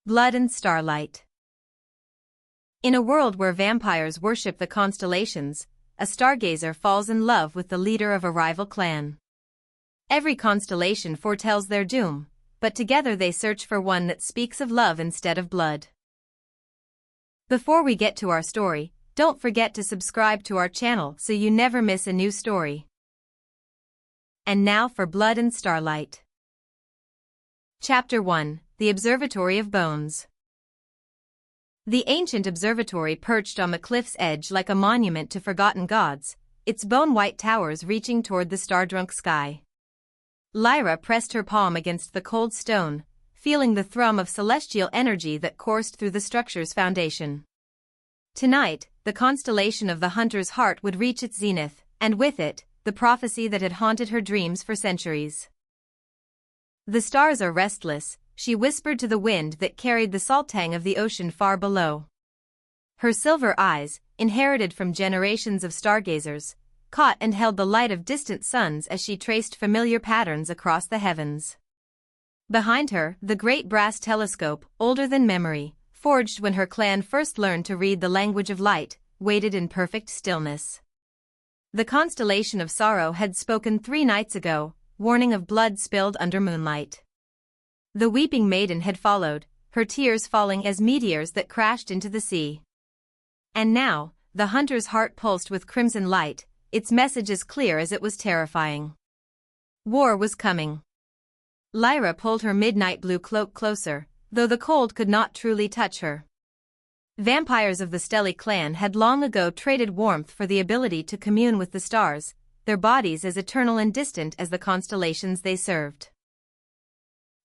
Blood and Starlight. In a world where vampires worship the constellations, a stargazer falls in love with the leader of a rival clan. Every constellation foretells their doom, but together they search for one that speaks of love instead of blood. Before we get to our story, don't forget to subscribe to our channel so you never miss a new story. And now for Blood and Starlight. Chapter 1: The Observatory of Bones. The ancient observatory perched on the cliff's edge like a monument to forgotten gods, its bone-white towers reaching toward the star-drunk sky. Lyra pressed her palm against the cold stone, feeling the thrum of celestial energy that coursed through the structure's foundation. Tonight, the constellation of the hunter's heart would reach its zenith, and with it, the prophecy that had haunted her dreams for centuries. "The stars are restless," she whispered to the wind that carried the salt tang of the ocean far below. Her silver eyes, inherited from generations of stargazers, caught and held the light of distant suns as she traced familiar patterns across the heavens. Behind her, the great brass telescope, older than memory, forged when her clan first learned to read the language of light, waited in perfect stillness. The constellation of sorrow had spoken 3 nights ago, warning of blood spilled under moonlight. The weeping maiden had followed, her tears falling as meteors that crashed into the sea. And now, the hunter's heart pulsed with crimson light, its message as clear as it was terrifying. War was coming. Lyra pulled her midnight blue cloak closer, though the cold could not truly touch her. Vampires of the Starlight clan had long ago traded warmth for the ability to commune with the stars, their bodies as eternal and distant as the constellations they served.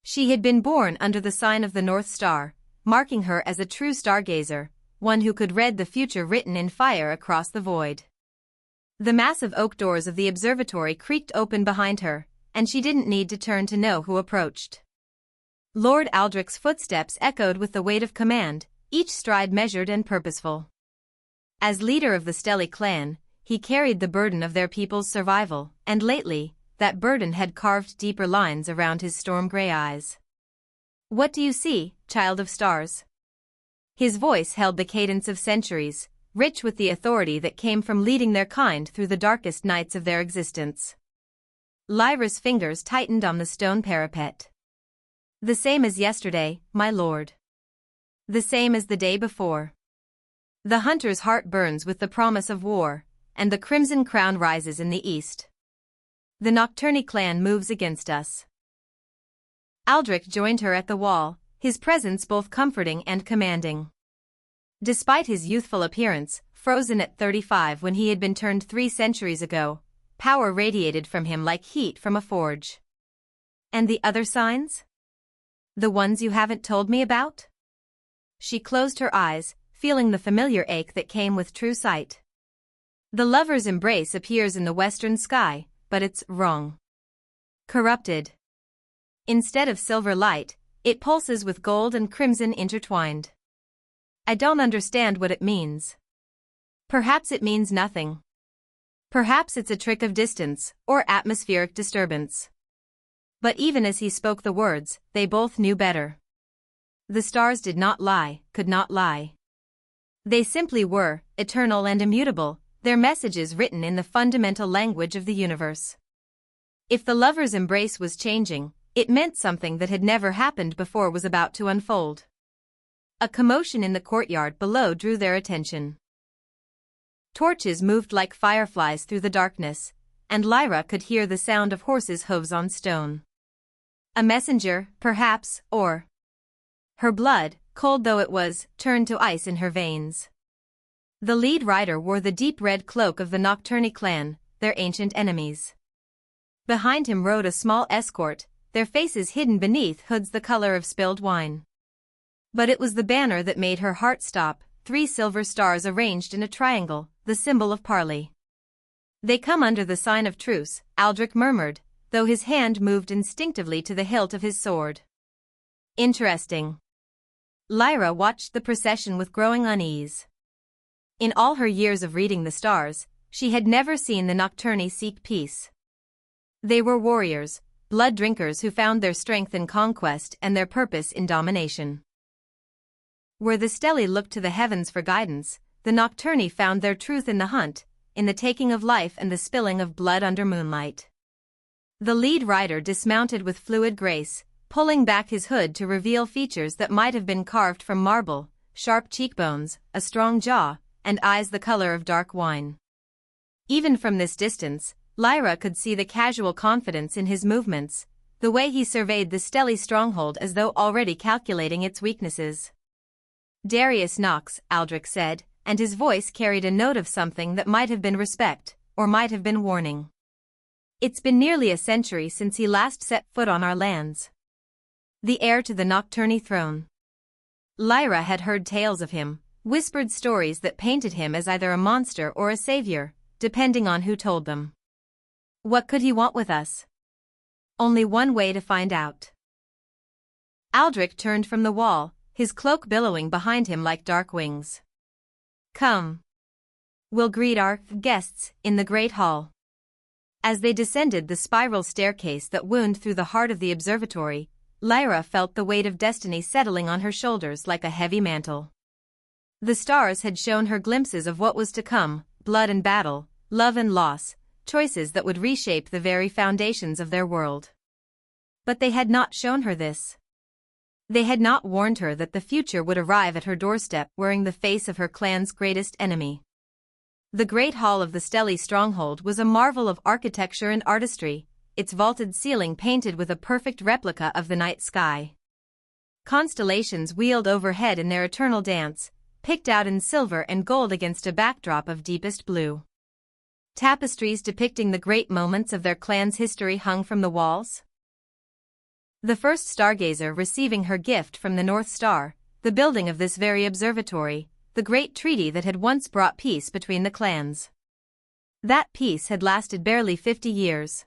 She had been born under the sign of the North Star, marking her as a true stargazer, one who could read the future written in fire across the void. The massive oak doors of the observatory creaked open behind her, and she didn't need to turn to know who approached. Lord Aldrich's footsteps echoed with the weight of command, each stride measured and purposeful. As leader of the Starlight clan, he carried the burden of their people's survival, and lately, that burden had carved deeper lines around his storm-gray eyes. "What do you see, child of stars?" His voice held the cadence of centuries, rich with the authority that came from leading their kind through the darkest nights of their existence. Lyra's fingers tightened on the stone parapet. "The same as yesterday, my lord. The same as the day before. The hunter's heart burns with the promise of war, and the crimson crown rises in the east. The Nocturni clan moves against us." Aldrich joined her at the wall, his presence both comforting and commanding. Despite his youthful appearance, frozen at 35 when he had been turned 3 centuries ago, power radiated from him like heat from a forge. "And the other signs? The ones you haven't told me about?" She closed her eyes, feeling the familiar ache that came with true sight. "The lover's embrace appears in the western sky, but it's wrong. Corrupted. Instead of silver light, it pulses with gold and crimson intertwined. I don't understand what it means. Perhaps it means nothing. Perhaps it's a trick of distance, or atmospheric disturbance." But even as he spoke the words, they both knew better. The stars did not lie, could not lie. They simply were, eternal and immutable, their messages written in the fundamental language of the universe. If the lover's embrace was changing, it meant something that had never happened before was about to unfold. A commotion in the courtyard below drew their attention. Torches moved like fireflies through the darkness, and Lyra could hear the sound of horses' hooves on stone. A messenger, perhaps, or... Her blood, cold though it was, turned to ice in her veins. The lead rider wore the deep red cloak of the Nocturni clan, their ancient enemies. Behind him rode a small escort, their faces hidden beneath hoods the color of spilled wine. But it was the banner that made her heart stop, 3 silver stars arranged in a triangle, the symbol of parley. "They come under the sign of truce," Aldrich murmured, though his hand moved instinctively to the hilt of his sword. "Interesting." Lyra watched the procession with growing unease. In all her years of reading the stars, she had never seen the Nocturni seek peace. They were warriors, blood drinkers who found their strength in conquest and their purpose in domination. Where the stelli looked to the heavens for guidance, the nocturni found their truth in the hunt, in the taking of life and the spilling of blood under moonlight. The lead rider dismounted with fluid grace, pulling back his hood to reveal features that might have been carved from marble, sharp cheekbones, a strong jaw, and eyes the color of dark wine. Even from this distance, Lyra could see the casual confidence in his movements, the way he surveyed the stelly stronghold as though already calculating its weaknesses. "Darius Knox," Aldrich said, and his voice carried a note of something that might have been respect, or might have been warning. "It's been nearly a century since he last set foot on our lands. The heir to the Nocturni throne." Lyra had heard tales of him, whispered stories that painted him as either a monster or a savior, depending on who told them. What could he want with us? Only one way to find out. Aldrich turned from the wall, his cloak billowing behind him like dark wings. "Come. We'll greet our guests in the great hall." As they descended the spiral staircase that wound through the heart of the observatory, Lyra felt the weight of destiny settling on her shoulders like a heavy mantle. The stars had shown her glimpses of what was to come, blood and battle, love and loss, choices that would reshape the very foundations of their world. But they had not shown her this. They had not warned her that the future would arrive at her doorstep wearing the face of her clan's greatest enemy. The great hall of the stelly stronghold was a marvel of architecture and artistry, its vaulted ceiling painted with a perfect replica of the night sky. Constellations wheeled overhead in their eternal dance, picked out in silver and gold against a backdrop of deepest blue. Tapestries depicting the great moments of their clan's history hung from the walls. The first stargazer receiving her gift from the North Star, the building of this very observatory, the great treaty that had once brought peace between the clans. That peace had lasted barely 50 years.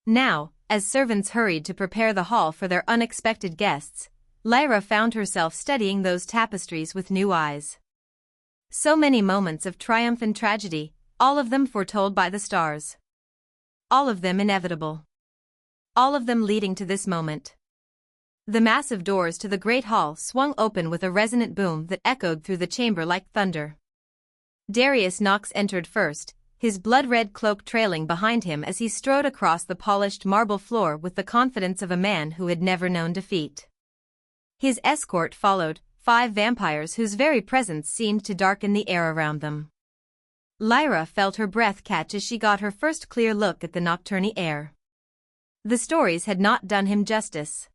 Now, as servants hurried to prepare the hall for their unexpected guests, Lyra found herself studying those tapestries with new eyes. So many moments of triumph and tragedy, all of them foretold by the stars. All of them inevitable. All of them leading to this moment. The massive doors to the great hall swung open with a resonant boom that echoed through the chamber like thunder. Darius Knox entered first, his blood-red cloak trailing behind him as he strode across the polished marble floor with the confidence of a man who had never known defeat. His escort followed, 5 vampires whose very presence seemed to darken the air around them. Lyra felt her breath catch as she got her first clear look at the nocturni air. The stories had not done him justice.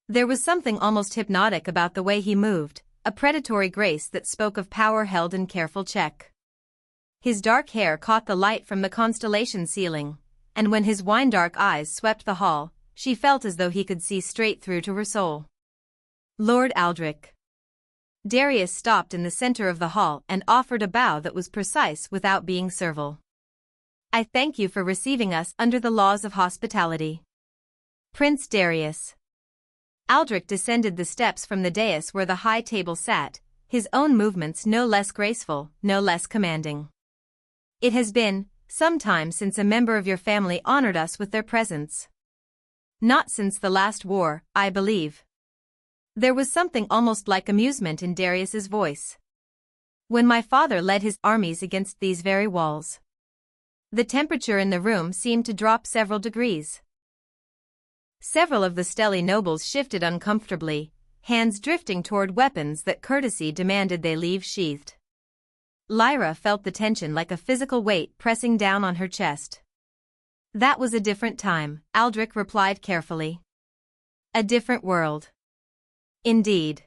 There was something almost hypnotic about the way he moved, a predatory grace that spoke of power held in careful check. His dark hair caught the light from the constellation ceiling, and when his wine-dark eyes swept the hall, she felt as though he could see straight through to her soul. "Lord Aldrich." Darius stopped in the center of the hall and offered a bow that was precise without being servile. "I thank you for receiving us under the laws of hospitality." "Prince Darius." Aldrich descended the steps from the dais where the high table sat, his own movements no less graceful, no less commanding. "It has been some time since a member of your family honored us with their presence." "Not since the last war, I believe." There was something almost like amusement in Darius's voice. "When my father led his armies against these very walls." The temperature in the room seemed to drop several degrees. Several of the stelly nobles shifted uncomfortably, hands drifting toward weapons that courtesy demanded they leave sheathed. Lyra felt the tension like a physical weight pressing down on her chest. "That was a different time," Aldrich replied carefully. "A different world." "Indeed."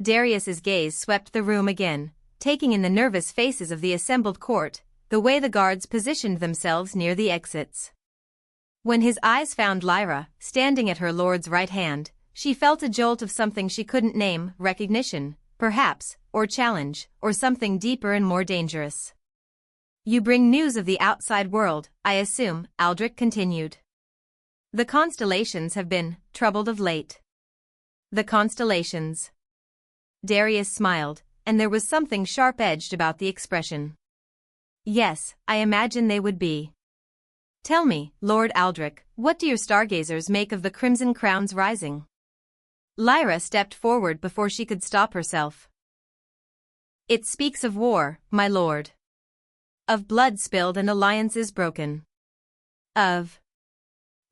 Darius's gaze swept the room again, taking in the nervous faces of the assembled court, the way the guards positioned themselves near the exits. When his eyes found Lyra, standing at her lord's right hand, she felt a jolt of something she couldn't name, recognition, perhaps, or challenge, or something deeper and more dangerous. "You bring news of the outside world, I assume," Aldrich continued. "The constellations have been troubled of late." "The constellations." Darius smiled, and there was something sharp-edged about the expression. "Yes, I imagine they would be. Tell me, Lord Aldrich, what do your stargazers make of the Crimson Crown's rising?" Lyra stepped forward before she could stop herself. It speaks of war, my lord. Of blood spilled and alliances broken. Of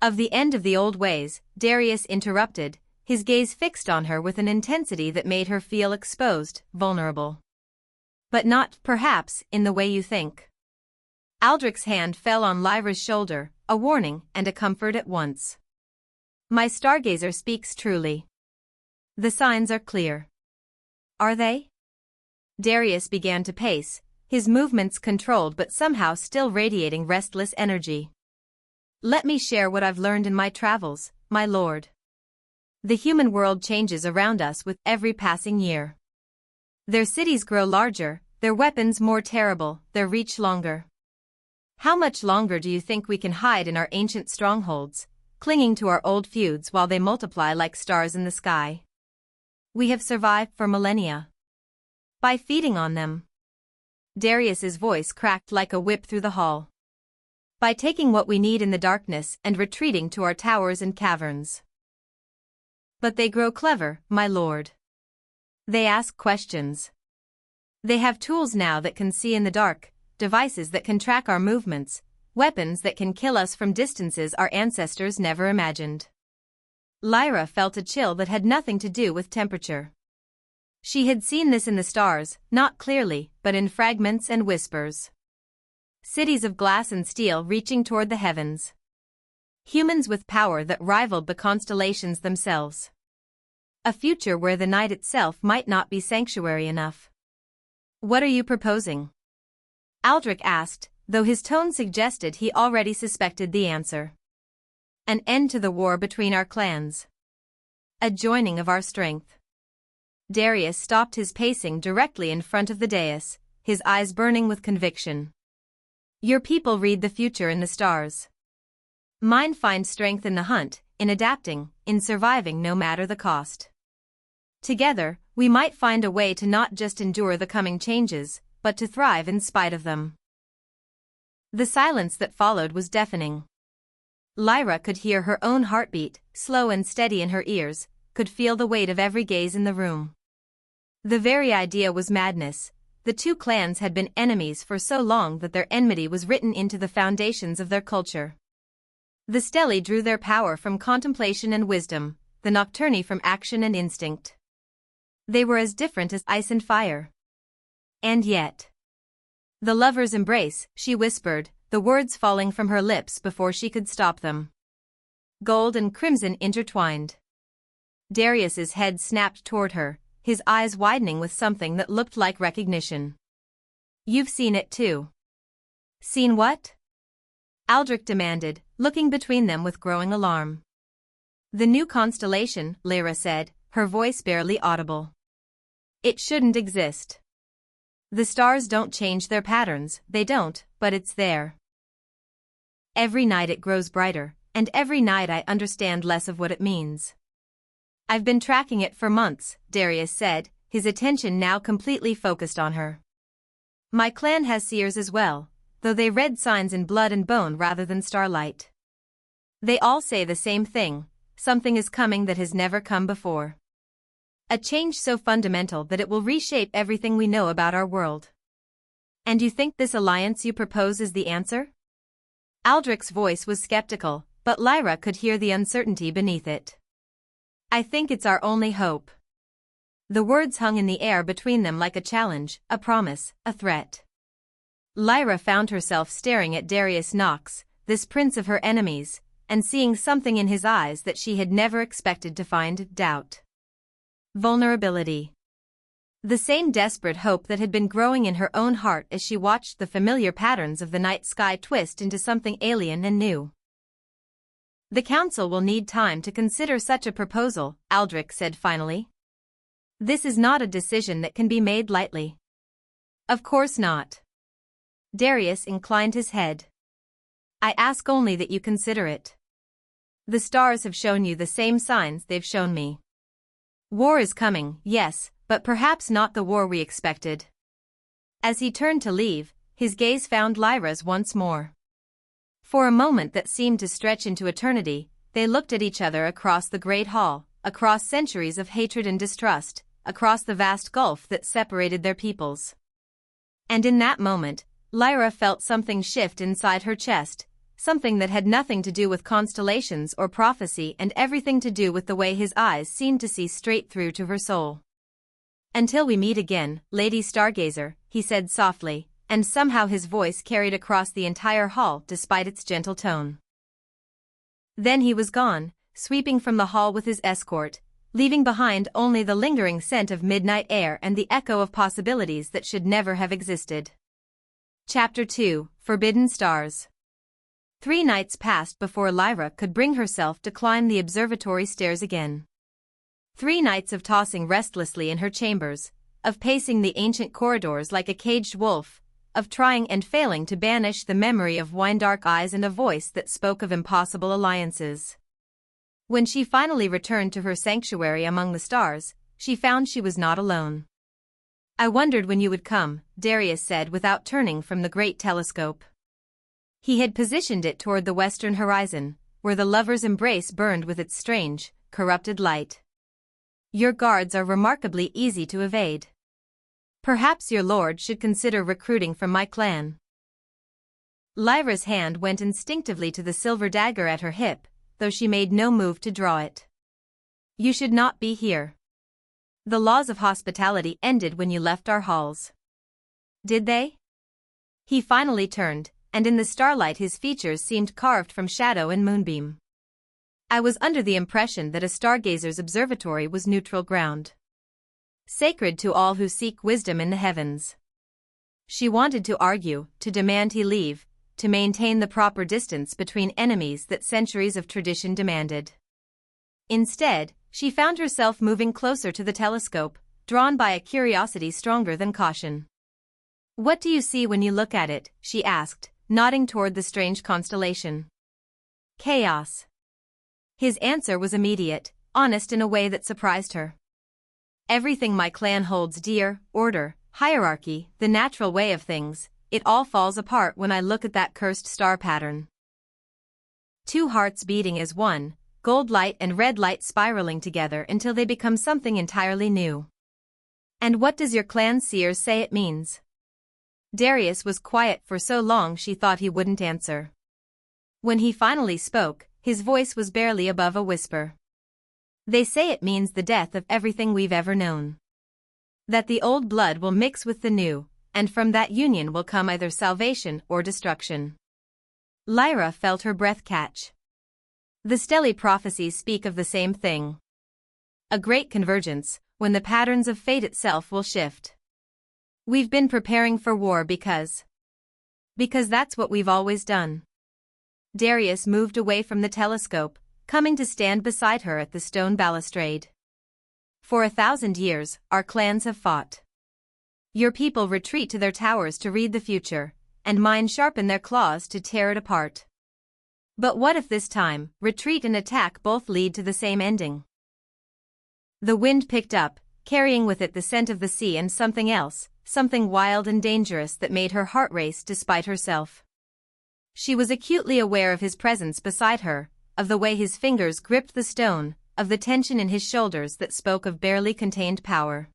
the end of the old ways, Darius interrupted, his gaze fixed on her with an intensity that made her feel exposed, vulnerable. But not, perhaps, in the way you think. Aldrich's hand fell on Lyra's shoulder, a warning and a comfort at once. My Stargazer speaks truly. The signs are clear. Are they? Darius began to pace, his movements controlled but somehow still radiating restless energy. Let me share what I've learned in my travels, my lord. The human world changes around us with every passing year. Their cities grow larger, their weapons more terrible, their reach longer. How much longer do you think we can hide in our ancient strongholds, clinging to our old feuds while they multiply like stars in the sky? We have survived for millennia. By feeding on them. Darius's voice cracked like a whip through the hall. By taking what we need in the darkness and retreating to our towers and caverns. But they grow clever, my lord. They ask questions. They have tools now that can see in the dark, devices that can track our movements, weapons that can kill us from distances our ancestors never imagined. Lyra felt a chill that had nothing to do with temperature. She had seen this in the stars, not clearly, but in fragments and whispers. Cities of glass and steel reaching toward the heavens. Humans with power that rivaled the constellations themselves. A future where the night itself might not be sanctuary enough. What are you proposing? Aldrich asked, though his tone suggested he already suspected the answer. An end to the war between our clans. A joining of our strength. Darius stopped his pacing directly in front of the dais, his eyes burning with conviction. Your people read the future in the stars. Mine find strength in the hunt, in adapting, in surviving no matter the cost. Together, we might find a way to not just endure the coming changes, but to thrive in spite of them. The silence that followed was deafening. Lyra could hear her own heartbeat, slow and steady in her ears, could feel the weight of every gaze in the room. The very idea was madness. The two clans had been enemies for so long that their enmity was written into the foundations of their culture. The Stelli drew their power from contemplation and wisdom, the Nocturni from action and instinct. They were as different as ice and fire. And yet. The lovers' embrace, she whispered, the words falling from her lips before she could stop them. Gold and crimson intertwined. Darius's head snapped toward her, his eyes widening with something that looked like recognition. You've seen it too. Seen what? Aldrich demanded, looking between them with growing alarm. The new constellation, Lyra said, her voice barely audible. It shouldn't exist. The stars don't change their patterns, they don't, but it's there. Every night it grows brighter, and every night I understand less of what it means. I've been tracking it for months, Darius said, his attention now completely focused on her. My clan has seers as well, though they read signs in blood and bone rather than starlight. They all say the same thing, something is coming that has never come before. A change so fundamental that it will reshape everything we know about our world. And you think this alliance you propose is the answer? Aldrich's voice was skeptical, but Lyra could hear the uncertainty beneath it. I think it's our only hope. The words hung in the air between them like a challenge, a promise, a threat. Lyra found herself staring at Darius Knox, this prince of her enemies, and seeing something in his eyes that she had never expected to find: doubt. Vulnerability. The same desperate hope that had been growing in her own heart as she watched the familiar patterns of the night sky twist into something alien and new. The council will need time to consider such a proposal, Aldrich said finally. This is not a decision that can be made lightly. Of course not. Darius inclined his head. I ask only that you consider it. The stars have shown you the same signs they've shown me. War is coming, yes, but perhaps not the war we expected. As he turned to leave, his gaze found Lyra's once more. For a moment that seemed to stretch into eternity, they looked at each other across the great hall, across centuries of hatred and distrust, across the vast gulf that separated their peoples. And in that moment, Lyra felt something shift inside her chest, something that had nothing to do with constellations or prophecy and everything to do with the way his eyes seemed to see straight through to her soul. "Until we meet again, Lady Stargazer," he said softly, and somehow his voice carried across the entire hall despite its gentle tone. Then he was gone, sweeping from the hall with his escort, leaving behind only the lingering scent of midnight air and the echo of possibilities that should never have existed. Chapter 2: Forbidden Stars. 3 nights passed before Lyra could bring herself to climb the observatory stairs again. 3 nights of tossing restlessly in her chambers, of pacing the ancient corridors like a caged wolf, of trying and failing to banish the memory of wine-dark eyes and a voice that spoke of impossible alliances. When she finally returned to her sanctuary among the stars, she found she was not alone. "I wondered when you would come," Darius said without turning from the great telescope. He had positioned it toward the western horizon, where the lover's embrace burned with its strange, corrupted light. "Your guards are remarkably easy to evade. Perhaps your lord should consider recruiting from my clan." Lyra's hand went instinctively to the silver dagger at her hip, though she made no move to draw it. "You should not be here. The laws of hospitality ended when you left our halls." "Did they?" He finally turned, and in the starlight his features seemed carved from shadow and moonbeam. "I was under the impression that a stargazer's observatory was neutral ground. Sacred to all who seek wisdom in the heavens." She wanted to argue, to demand he leave, to maintain the proper distance between enemies that centuries of tradition demanded. Instead, she found herself moving closer to the telescope, drawn by a curiosity stronger than caution. "What do you see when you look at it?" she asked, nodding toward the strange constellation. "Chaos." His answer was immediate, honest in a way that surprised her. "Everything my clan holds dear, order, hierarchy, the natural way of things, it all falls apart when I look at that cursed star pattern. 2 hearts beating as one, gold light and red light spiraling together until they become something entirely new. And what does your clan seers say it means?" Darius was quiet for so long she thought he wouldn't answer. When he finally spoke, his voice was barely above a whisper. "They say it means the death of everything we've ever known. That the old blood will mix with the new, and from that union will come either salvation or destruction." Lyra felt her breath catch. "The stelly prophecies speak of the same thing. A great convergence, when the patterns of fate itself will shift. We've been preparing for war because that's what we've always done." Darius moved away from the telescope, coming to stand beside her at the stone balustrade. "For 1,000 years, our clans have fought. Your people retreat to their towers to read the future, and mine sharpen their claws to tear it apart. But what if this time, retreat and attack both lead to the same ending?" The wind picked up, carrying with it the scent of the sea and something else, something wild and dangerous that made her heart race despite herself. She was acutely aware of his presence beside her, of the way his fingers gripped the stone, of the tension in his shoulders that spoke of barely contained power.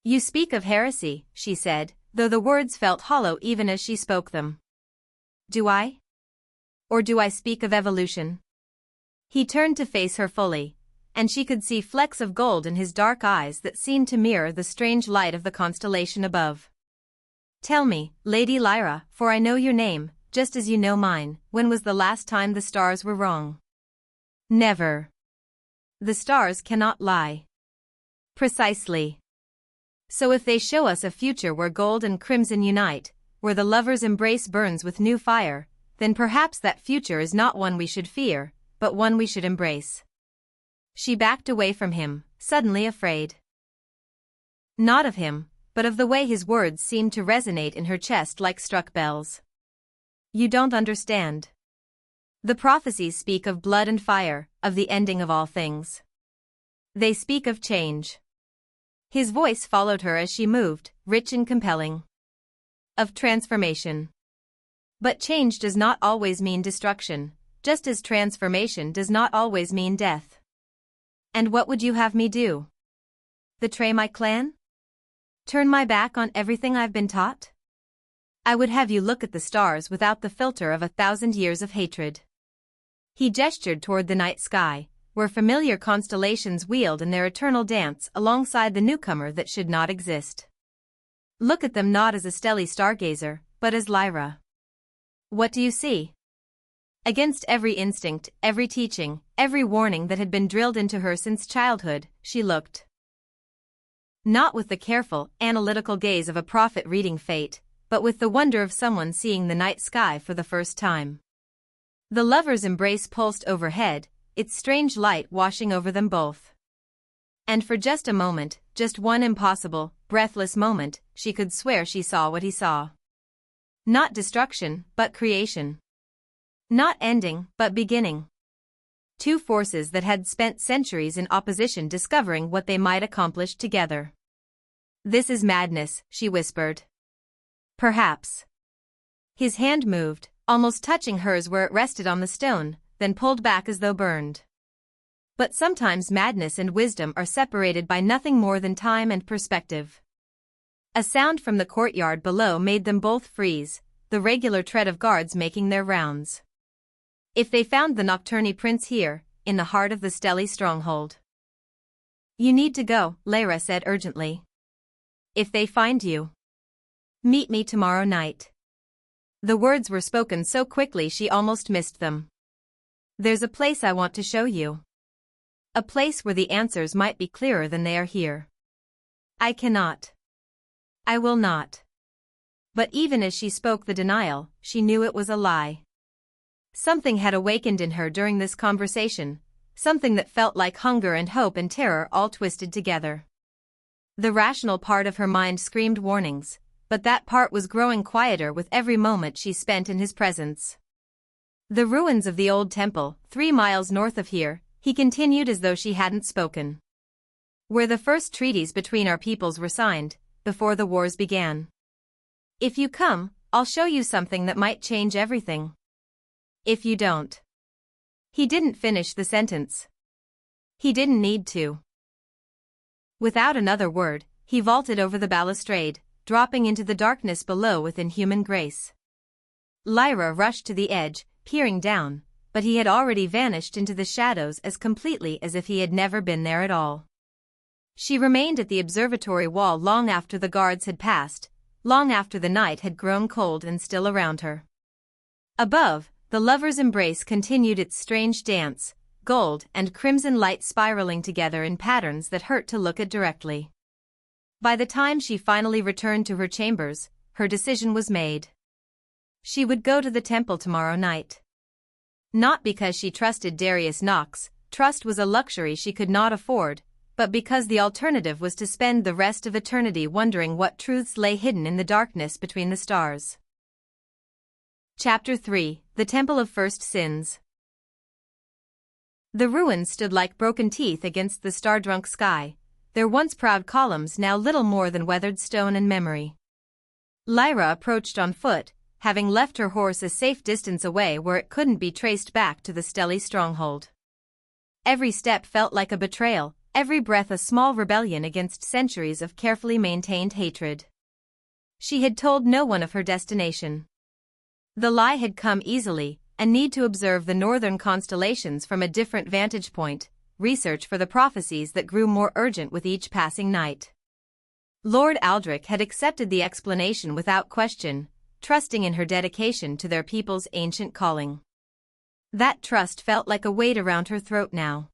"You speak of heresy," she said, though the words felt hollow even as she spoke them. "Do I? Or do I speak of evolution?" He turned to face her fully, and she could see flecks of gold in his dark eyes that seemed to mirror the strange light of the constellation above. "Tell me, Lady Lyra, for I know your name, just as you know mine, when was the last time the stars were wrong?" "Never. The stars cannot lie." "Precisely. So if they show us a future where gold and crimson unite, where the lover's embrace burns with new fire, then perhaps that future is not one we should fear, but one we should embrace." She backed away from him, suddenly afraid. Not of him, but of the way his words seemed to resonate in her chest like struck bells. "You don't understand. The prophecies speak of blood and fire, of the ending of all things. They speak of change." His voice followed her as she moved, rich and compelling. "Of transformation. But change does not always mean destruction, just as transformation does not always mean death. And what would you have me do? Betray my clan? Turn my back on everything I've been taught? I would have you look at the stars without the filter of 1,000 years of hatred. He gestured toward the night sky, where familiar constellations wheeled in their eternal dance alongside the newcomer that should not exist. Look at them not as a stelly stargazer, but as Lyra. What do you see? Against every instinct, every teaching, every warning that had been drilled into her since childhood, she looked. Not with the careful, analytical gaze of a prophet reading fate, but with the wonder of someone seeing the night sky for the first time. The lovers' embrace pulsed overhead, its strange light washing over them both. And for just a moment, just one impossible, breathless moment, she could swear she saw what he saw. Not destruction, but creation. Not ending, but beginning. Two forces that had spent centuries in opposition discovering what they might accomplish together. This is madness, she whispered. Perhaps. His hand moved, almost touching hers where it rested on the stone, then pulled back as though burned. But sometimes madness and wisdom are separated by nothing more than time and perspective. A sound from the courtyard below made them both freeze, the regular tread of guards making their rounds. If they found the Nocturne Prince here, in the heart of the Stelly stronghold. You need to go, Lyra said urgently. If they find you, meet me tomorrow night. The words were spoken so quickly she almost missed them. There's a place I want to show you. A place where the answers might be clearer than they are here. I cannot. I will not. But even as she spoke the denial, she knew it was a lie. Something had awakened in her during this conversation, something that felt like hunger and hope and terror all twisted together. The rational part of her mind screamed warnings, but that part was growing quieter with every moment she spent in his presence. The ruins of the old temple, 3 miles north of here, he continued as though she hadn't spoken. Where the first treaties between our peoples were signed, before the wars began. If you come, I'll show you something that might change everything. If you don't. He didn't finish the sentence. He didn't need to. Without another word, he vaulted over the balustrade, dropping into the darkness below with inhuman grace. Lyra rushed to the edge, peering down, but he had already vanished into the shadows as completely as if he had never been there at all. She remained at the observatory wall long after the guards had passed, long after the night had grown cold and still around her. Above, the lovers' embrace continued its strange dance, gold and crimson light spiraling together in patterns that hurt to look at directly. By the time she finally returned to her chambers, her decision was made. She would go to the temple tomorrow night. Not because she trusted Darius Knox, trust was a luxury she could not afford, but because the alternative was to spend the rest of eternity wondering what truths lay hidden in the darkness between the stars. Chapter 3: The Temple of First Sins. The ruins stood like broken teeth against the star-drunk sky, their once proud columns now little more than weathered stone and memory. Lyra approached on foot, having left her horse a safe distance away where it couldn't be traced back to the Stelly stronghold. Every step felt like a betrayal, every breath a small rebellion against centuries of carefully maintained hatred. She had told no one of her destination. The lie had come easily, a need to observe the northern constellations from a different vantage point, research for the prophecies that grew more urgent with each passing night. Lord Aldrich had accepted the explanation without question, trusting in her dedication to their people's ancient calling. That trust felt like a weight around her throat now.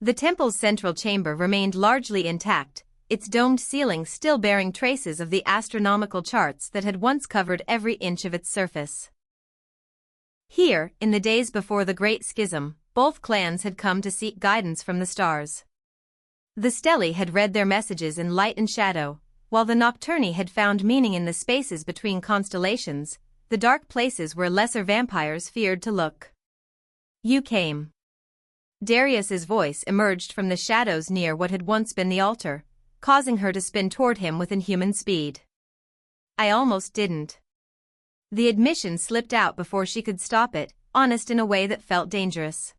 The temple's central chamber remained largely intact, its domed ceiling still bearing traces of the astronomical charts that had once covered every inch of its surface. Here, in the days before the Great Schism, both clans had come to seek guidance from the stars. The Stelly had read their messages in light and shadow, while the Nocturne had found meaning in the spaces between constellations, the dark places where lesser vampires feared to look. You came. Darius's voice emerged from the shadows near what had once been the altar, causing her to spin toward him with inhuman speed. I almost didn't. The admission slipped out before she could stop it, honest in a way that felt dangerous.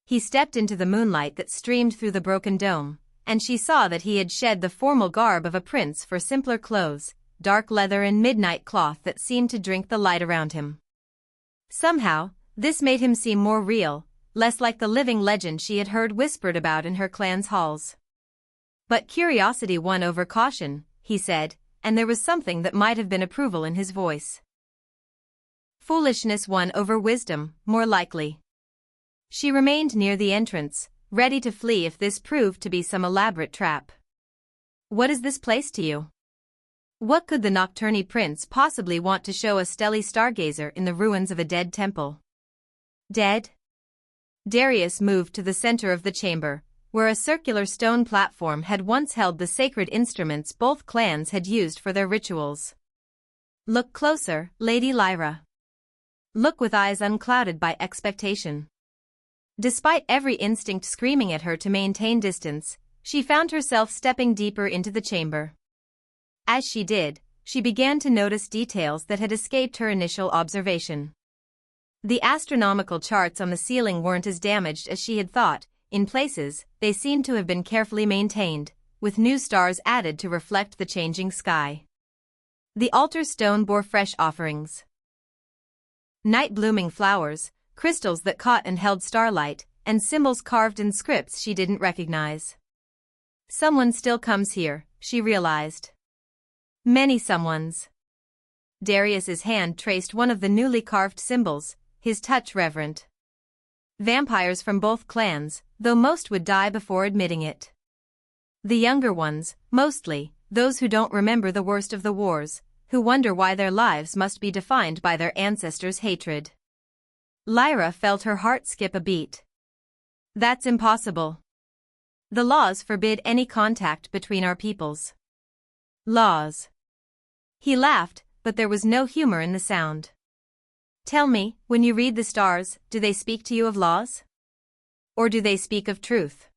He stepped into the moonlight that streamed through the broken dome, and she saw that he had shed the formal garb of a prince for simpler clothes, dark leather and midnight cloth that seemed to drink the light around him. Somehow, this made him seem more real, less like the living legend she had heard whispered about in her clan's halls. But curiosity won over caution, he said, and there was something that might have been approval in his voice. Foolishness won over wisdom, more likely. She remained near the entrance, ready to flee if this proved to be some elaborate trap. What is this place to you? What could the Nocturne Prince possibly want to show a stelly stargazer in the ruins of a dead temple? Dead? Darius moved to the center of the chamber, where a circular stone platform had once held the sacred instruments both clans had used for their rituals. Look closer, Lady Lyra. Look with eyes unclouded by expectation. Despite every instinct screaming at her to maintain distance, she found herself stepping deeper into the chamber. As she did, she began to notice details that had escaped her initial observation. The astronomical charts on the ceiling weren't as damaged as she had thought. In places, they seemed to have been carefully maintained, with new stars added to reflect the changing sky. The altar stone bore fresh offerings. Night-blooming flowers, crystals that caught and held starlight, and symbols carved in scripts she didn't recognize. Someone still comes here, she realized. Many someones. Darius's hand traced one of the newly carved symbols, his touch reverent. Vampires from both clans, though most would die before admitting it. The younger ones, mostly, those who don't remember the worst of the wars, who wonder why their lives must be defined by their ancestors' hatred. Lyra felt her heart skip a beat. That's impossible. The laws forbid any contact between our peoples. Laws. He laughed, but there was no humor in the sound. Tell me, when you read the stars, do they speak to you of laws? Or do they speak of truth?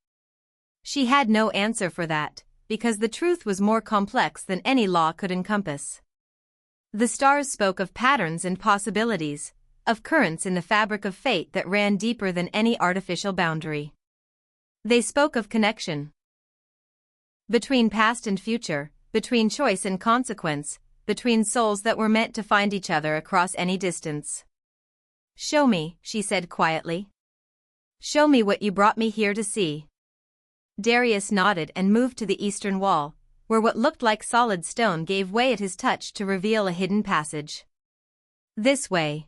She had no answer for that, because the truth was more complex than any law could encompass. The stars spoke of patterns and possibilities, of currents in the fabric of fate that ran deeper than any artificial boundary. They spoke of connection. Between past and future, between choice and consequence, between souls that were meant to find each other across any distance. Show me, she said quietly. Show me what you brought me here to see. Darius nodded and moved to the eastern wall, where what looked like solid stone gave way at his touch to reveal a hidden passage. This way.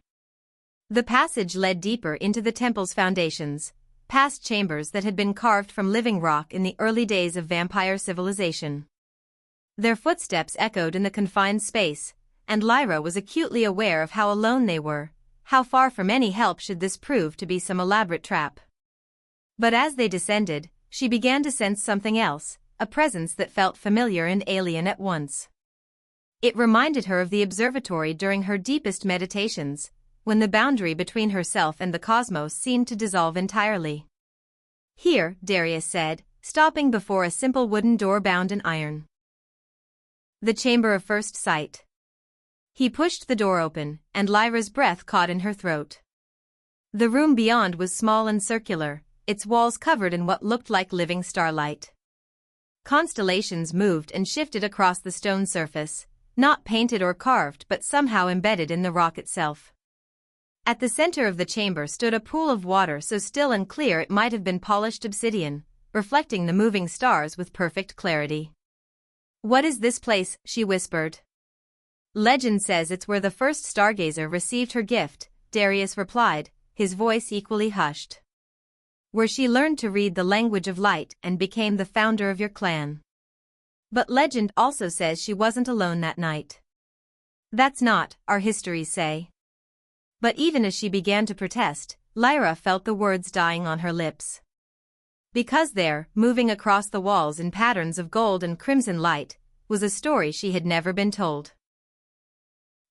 The passage led deeper into the temple's foundations, past chambers that had been carved from living rock in the early days of vampire civilization. Their footsteps echoed in the confined space, and Lyra was acutely aware of how alone they were, how far from any help should this prove to be some elaborate trap. But as they descended, she began to sense something else, a presence that felt familiar and alien at once. It reminded her of the observatory during her deepest meditations, when the boundary between herself and the cosmos seemed to dissolve entirely. Here, Darius said, stopping before a simple wooden door bound in iron. The chamber of first sight. He pushed the door open, and Lyra's breath caught in her throat. The room beyond was small and circular, its walls covered in what looked like living starlight. Constellations moved and shifted across the stone surface, not painted or carved but somehow embedded in the rock itself. At the center of the chamber stood a pool of water so still and clear it might have been polished obsidian, reflecting the moving stars with perfect clarity. What is this place? She whispered. Legend says it's where the first Stargazer received her gift, Darius replied, his voice equally hushed. Where she learned to read the language of light and became the founder of your clan. But legend also says she wasn't alone that night. That's not, our histories say. But even as she began to protest, Lyra felt the words dying on her lips. Because there, moving across the walls in patterns of gold and crimson light, was a story she had never been told.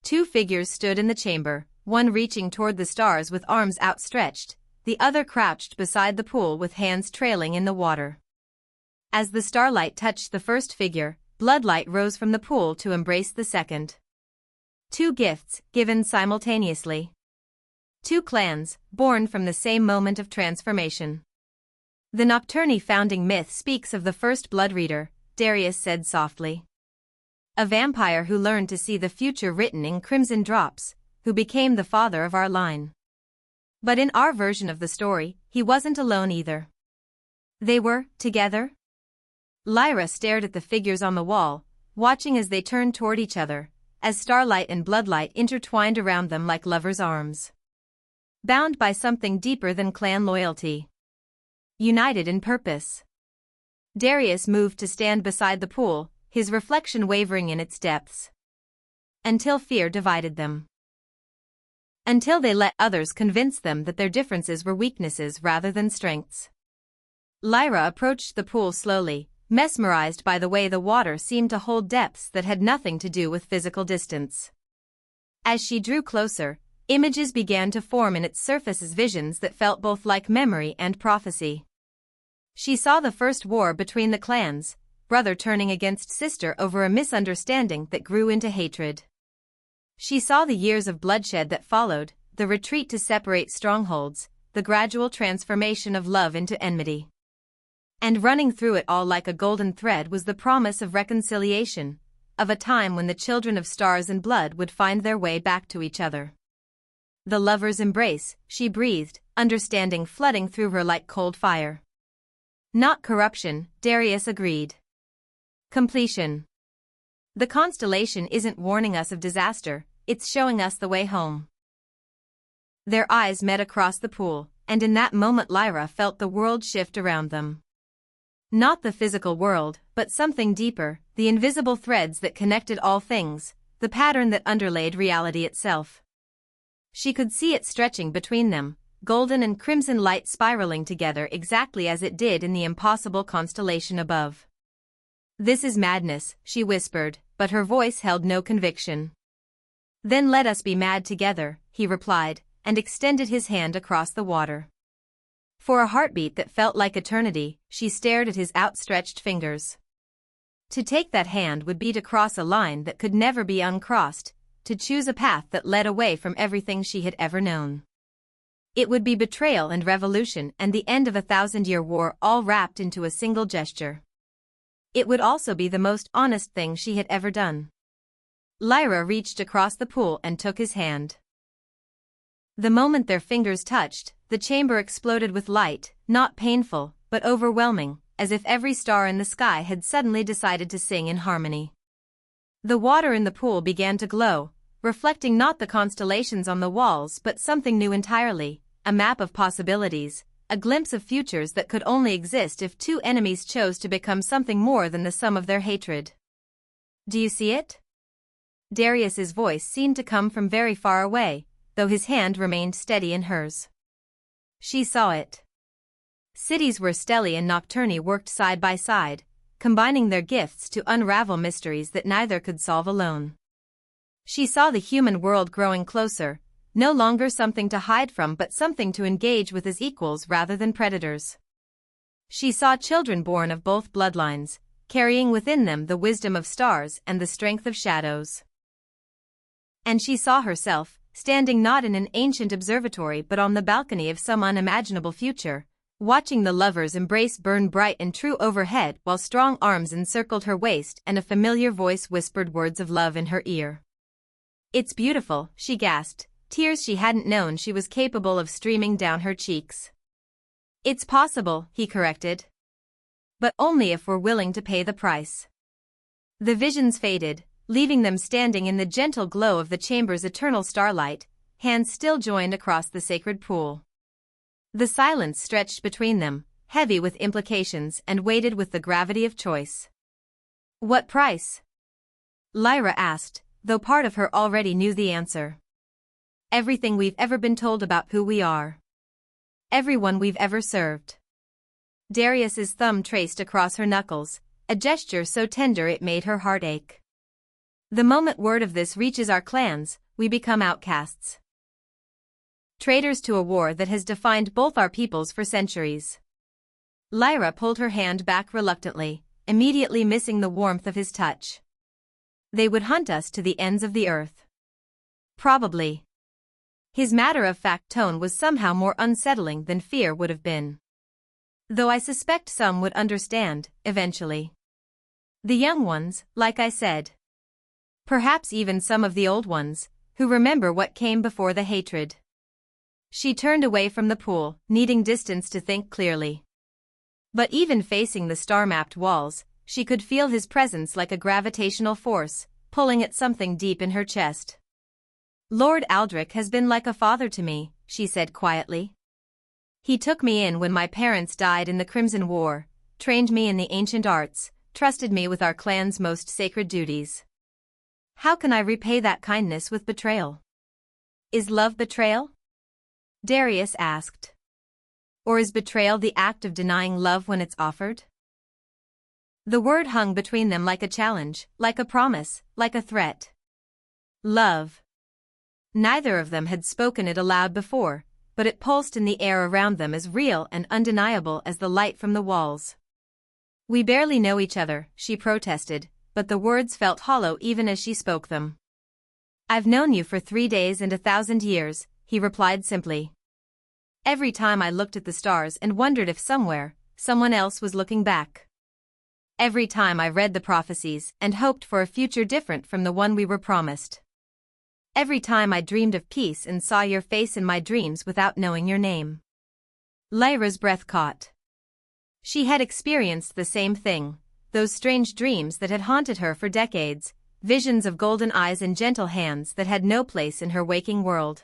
Two figures stood in the chamber, one reaching toward the stars with arms outstretched, the other crouched beside the pool with hands trailing in the water. As the starlight touched the first figure, bloodlight rose from the pool to embrace the second. Two gifts, given simultaneously. Two clans, born from the same moment of transformation. The Nocturne founding myth speaks of the first bloodreader, Darius said softly. A vampire who learned to see the future written in crimson drops, who became the father of our line. But in our version of the story, he wasn't alone either. They were, together. Lyra stared at the figures on the wall, watching as they turned toward each other, as starlight and bloodlight intertwined around them like lovers' arms. Bound by something deeper than clan loyalty. United in purpose. Darius moved to stand beside the pool, his reflection wavering in its depths. Until fear divided them. Until they let others convince them that their differences were weaknesses rather than strengths. Lyra approached the pool slowly, mesmerized by the way the water seemed to hold depths that had nothing to do with physical distance. As she drew closer, images began to form in its surface as visions that felt both like memory and prophecy. She saw the first war between the clans, brother turning against sister over a misunderstanding that grew into hatred. She saw the years of bloodshed that followed, the retreat to separate strongholds, the gradual transformation of love into enmity. And running through it all like a golden thread was the promise of reconciliation, of a time when the children of stars and blood would find their way back to each other. The lover's embrace, she breathed, understanding flooding through her like cold fire. Not corruption, Darius agreed. Completion. The constellation isn't warning us of disaster, it's showing us the way home. Their eyes met across the pool, and in that moment Lyra felt the world shift around them. Not the physical world, but something deeper, the invisible threads that connected all things, the pattern that underlaid reality itself. She could see it stretching between them, golden and crimson light spiraling together exactly as it did in the impossible constellation above. "This is madness," she whispered, but her voice held no conviction. "Then let us be mad together," he replied, and extended his hand across the water. For a heartbeat that felt like eternity, she stared at his outstretched fingers. To take that hand would be to cross a line that could never be uncrossed, to choose a path that led away from everything she had ever known. It would be betrayal and revolution and the end of a 1,000-year war all wrapped into a single gesture. It would also be the most honest thing she had ever done. Lyra reached across the pool and took his hand. The moment their fingers touched, the chamber exploded with light, not painful, but overwhelming, as if every star in the sky had suddenly decided to sing in harmony. The water in the pool began to glow, reflecting not the constellations on the walls but something new entirely, a map of possibilities, a glimpse of futures that could only exist if two enemies chose to become something more than the sum of their hatred. "Do you see it?" Darius's voice seemed to come from very far away, though his hand remained steady in hers. She saw it. Cities where Steli and Nocturne worked side by side, combining their gifts to unravel mysteries that neither could solve alone. She saw the human world growing closer, no longer something to hide from but something to engage with as equals rather than predators. She saw children born of both bloodlines, carrying within them the wisdom of stars and the strength of shadows. And she saw herself, standing not in an ancient observatory but on the balcony of some unimaginable future, watching the lover's embrace burn bright and true overhead while strong arms encircled her waist and a familiar voice whispered words of love in her ear. "It's beautiful," she gasped, tears she hadn't known she was capable of streaming down her cheeks. "It's possible," he corrected. "But only if we're willing to pay the price." The visions faded, leaving them standing in the gentle glow of the chamber's eternal starlight, hands still joined across the sacred pool. The silence stretched between them, heavy with implications and weighted with the gravity of choice. "What price?" Lyra asked, though part of her already knew the answer. "Everything we've ever been told about who we are. Everyone we've ever served." Darius's thumb traced across her knuckles, a gesture so tender it made her heart ache. "The moment word of this reaches our clans, we become outcasts. Traitors to a war that has defined both our peoples for centuries." Lyra pulled her hand back reluctantly, immediately missing the warmth of his touch. "They would hunt us to the ends of the earth." "Probably. His matter-of-fact tone was somehow more unsettling than fear would have been. Though I suspect some would understand, eventually. The young ones, like I said. Perhaps even some of the old ones, who remember what came before the hatred. She turned away from the pool, needing distance to think clearly. But even facing the star-mapped walls, she could feel his presence like a gravitational force, pulling at something deep in her chest. Lord Aldrich has been like a father to me, she said quietly. He took me in when my parents died in the Crimson War, trained me in the ancient arts, trusted me with our clan's most sacred duties. How can I repay that kindness with betrayal? Is love betrayal? Darius asked. Or is betrayal the act of denying love when it's offered? The word hung between them like a challenge, like a promise, like a threat. Love. Neither of them had spoken it aloud before, but it pulsed in the air around them as real and undeniable as the light from the walls. We barely know each other, she protested, but the words felt hollow even as she spoke them. I've known you for 3 days and 1,000 years, he replied simply. Every time I looked at the stars and wondered if somewhere, someone else was looking back. Every time I read the prophecies and hoped for a future different from the one we were promised. Every time I dreamed of peace and saw your face in my dreams without knowing your name. Lyra's breath caught. She had experienced the same thing, those strange dreams that had haunted her for decades, visions of golden eyes and gentle hands that had no place in her waking world.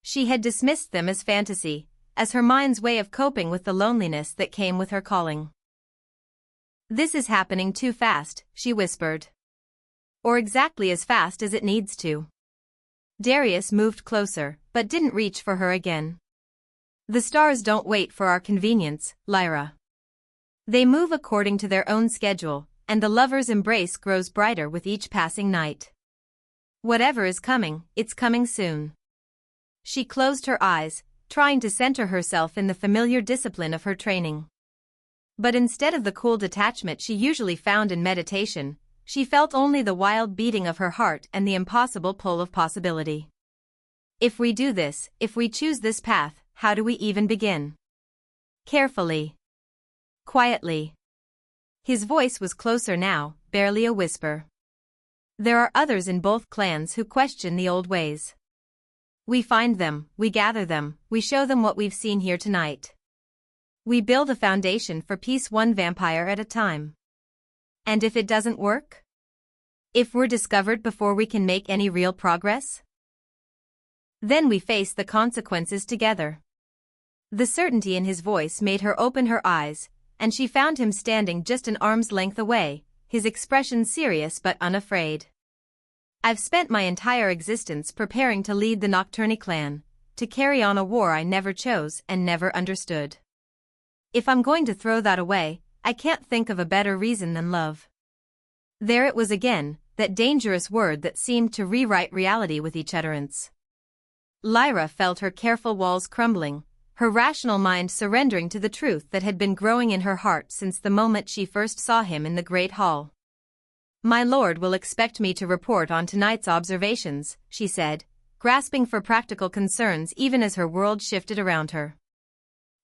She had dismissed them as fantasy, as her mind's way of coping with the loneliness that came with her calling. This is happening too fast, she whispered. Or exactly as fast as it needs to. Darius moved closer, but didn't reach for her again. The stars don't wait for our convenience, Lyra. They move according to their own schedule, and the lover's embrace grows brighter with each passing night. Whatever is coming, it's coming soon. She closed her eyes, trying to center herself in the familiar discipline of her training. But instead of the cool detachment she usually found in meditation, she felt only the wild beating of her heart and the impossible pull of possibility. If we do this, if we choose this path, how do we even begin? Carefully. Quietly. His voice was closer now, barely a whisper. There are others in both clans who question the old ways. We find them, we gather them, we show them what we've seen here tonight. We build a foundation for peace one vampire at a time. And if it doesn't work? If we're discovered before we can make any real progress? Then we face the consequences together. The certainty in his voice made her open her eyes, and she found him standing just an arm's length away, his expression serious but unafraid. I've spent my entire existence preparing to lead the Nocturne clan, to carry on a war I never chose and never understood. If I'm going to throw that away, I can't think of a better reason than love. There it was again, that dangerous word that seemed to rewrite reality with each utterance. Lyra felt her careful walls crumbling, her rational mind surrendering to the truth that had been growing in her heart since the moment she first saw him in the Great Hall. My lord will expect me to report on tonight's observations, she said, grasping for practical concerns even as her world shifted around her.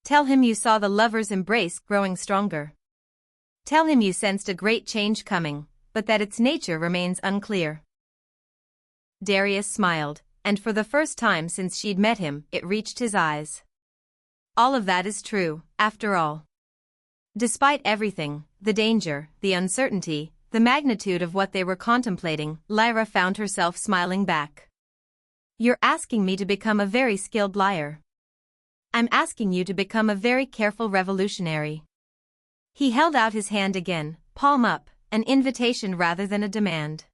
Tell him you saw the lover's embrace growing stronger. Tell him you sensed a great change coming, but that its nature remains unclear. Darius smiled, and for the first time since she'd met him, it reached his eyes. All of that is true, after all. Despite everything, the danger, the uncertainty, the magnitude of what they were contemplating, Lyra found herself smiling back. You're asking me to become a very skilled liar. I'm asking you to become a very careful revolutionary. He held out his hand again, palm up, an invitation rather than a demand.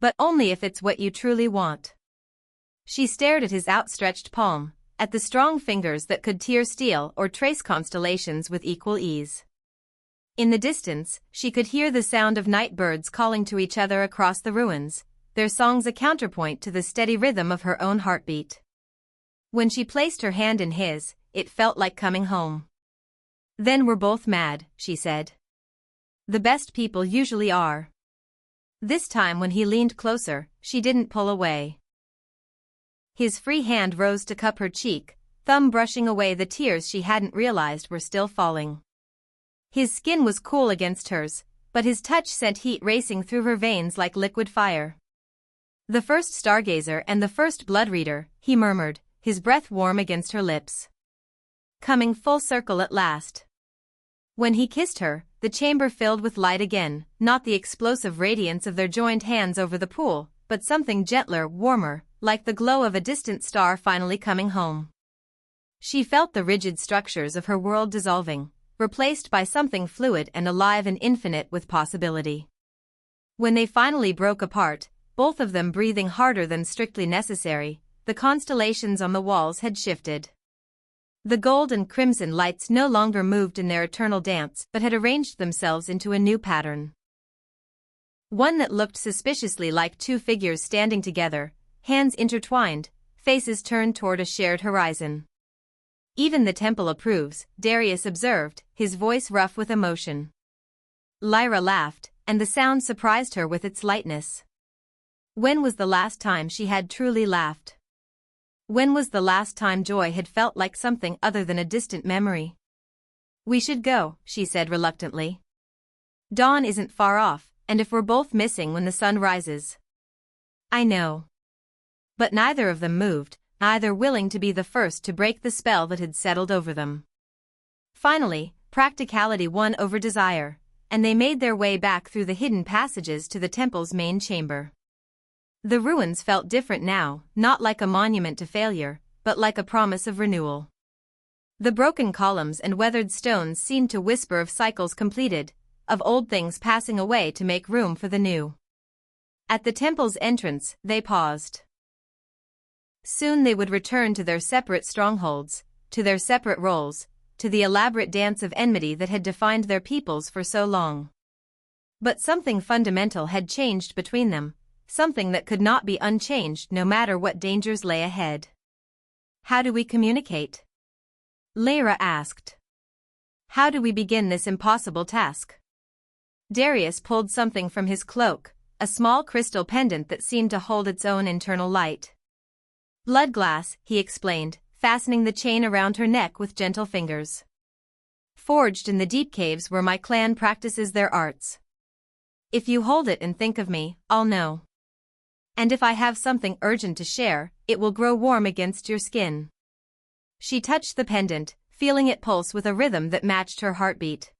But only if it's what you truly want. She stared at his outstretched palm, at the strong fingers that could tear steel or trace constellations with equal ease. In the distance, she could hear the sound of night birds calling to each other across the ruins, their songs a counterpoint to the steady rhythm of her own heartbeat. When she placed her hand in his, it felt like coming home. Then we're both mad, she said. The best people usually are. This time when he leaned closer, she didn't pull away. His free hand rose to cup her cheek, thumb brushing away the tears she hadn't realized were still falling. His skin was cool against hers, but his touch sent heat racing through her veins like liquid fire. "The first Stargazer and the first blood reader," he murmured, his breath warm against her lips. Coming full circle at last. When he kissed her, the chamber filled with light again, not the explosive radiance of their joined hands over the pool, but something gentler, warmer, like the glow of a distant star finally coming home. She felt the rigid structures of her world dissolving, replaced by something fluid and alive and infinite with possibility. When they finally broke apart, both of them breathing harder than strictly necessary, the constellations on the walls had shifted. The gold and crimson lights no longer moved in their eternal dance but had arranged themselves into a new pattern. One that looked suspiciously like two figures standing together, hands intertwined, faces turned toward a shared horizon. "Even the temple approves," Darius observed, his voice rough with emotion. Lyra laughed, and the sound surprised her with its lightness. When was the last time she had truly laughed? When was the last time joy had felt like something other than a distant memory? "We should go," she said reluctantly. "Dawn isn't far off, and if we're both missing when the sun rises." "I know." But neither of them moved, neither willing to be the first to break the spell that had settled over them. Finally, practicality won over desire, and they made their way back through the hidden passages to the temple's main chamber. The ruins felt different now, not like a monument to failure, but like a promise of renewal. The broken columns and weathered stones seemed to whisper of cycles completed, of old things passing away to make room for the new. At the temple's entrance, they paused. Soon they would return to their separate strongholds, to their separate roles, to the elaborate dance of enmity that had defined their peoples for so long. But something fundamental had changed between them, something that could not be unchanged no matter what dangers lay ahead. "How do we communicate?" Lyra asked. "How do we begin this impossible task?" Darius pulled something from his cloak, a small crystal pendant that seemed to hold its own internal light. "Blood glass," he explained, fastening the chain around her neck with gentle fingers. "Forged in the deep caves where my clan practices their arts. If you hold it and think of me, I'll know. And if I have something urgent to share, it will grow warm against your skin." She touched the pendant, feeling it pulse with a rhythm that matched her heartbeat.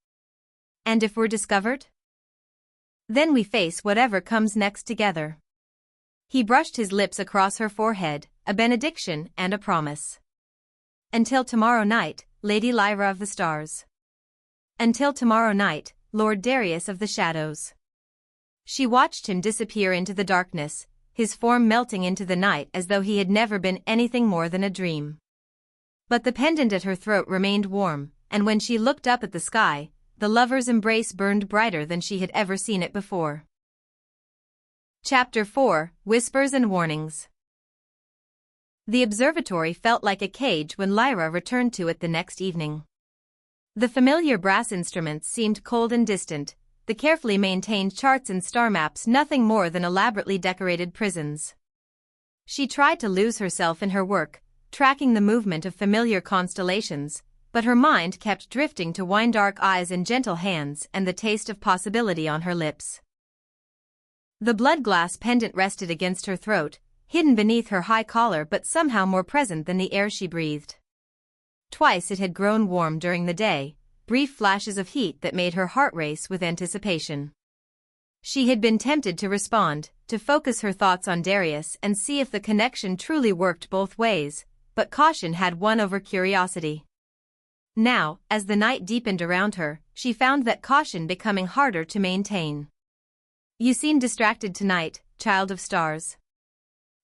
"And if we're discovered? Then we face whatever comes next together." He brushed his lips across her forehead, a benediction and a promise. "Until tomorrow night, Lady Lyra of the Stars. Until tomorrow night, Lord Darius of the Shadows." She watched him disappear into the darkness, his form melting into the night as though he had never been anything more than a dream. But the pendant at her throat remained warm, and when she looked up at the sky, the lovers' embrace burned brighter than she had ever seen it before. Chapter 4: Whispers and Warnings. The observatory felt like a cage when Lyra returned to it the next evening. The familiar brass instruments seemed cold and distant, the carefully maintained charts and star maps nothing more than elaborately decorated prisons. She tried to lose herself in her work, tracking the movement of familiar constellations, but her mind kept drifting to wine-dark eyes and gentle hands and the taste of possibility on her lips. The blood glass pendant rested against her throat, hidden beneath her high collar but somehow more present than the air she breathed. Twice it had grown warm during the day, brief flashes of heat that made her heart race with anticipation. She had been tempted to respond, to focus her thoughts on Darius and see if the connection truly worked both ways, but caution had won over curiosity. Now, as the night deepened around her, she found that caution becoming harder to maintain. "You seem distracted tonight, child of stars."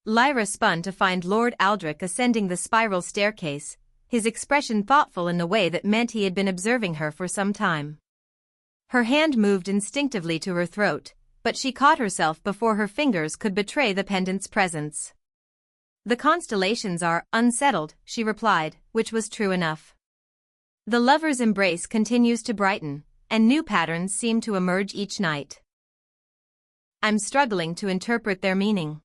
Lyra spun to find Lord Aldrich ascending the spiral staircase, his expression thoughtful in a way that meant he had been observing her for some time. Her hand moved instinctively to her throat, but she caught herself before her fingers could betray the pendant's presence. "The constellations are unsettled," she replied, which was true enough. "The lover's embrace continues to brighten, and new patterns seem to emerge each night. I'm struggling to interpret their meaning."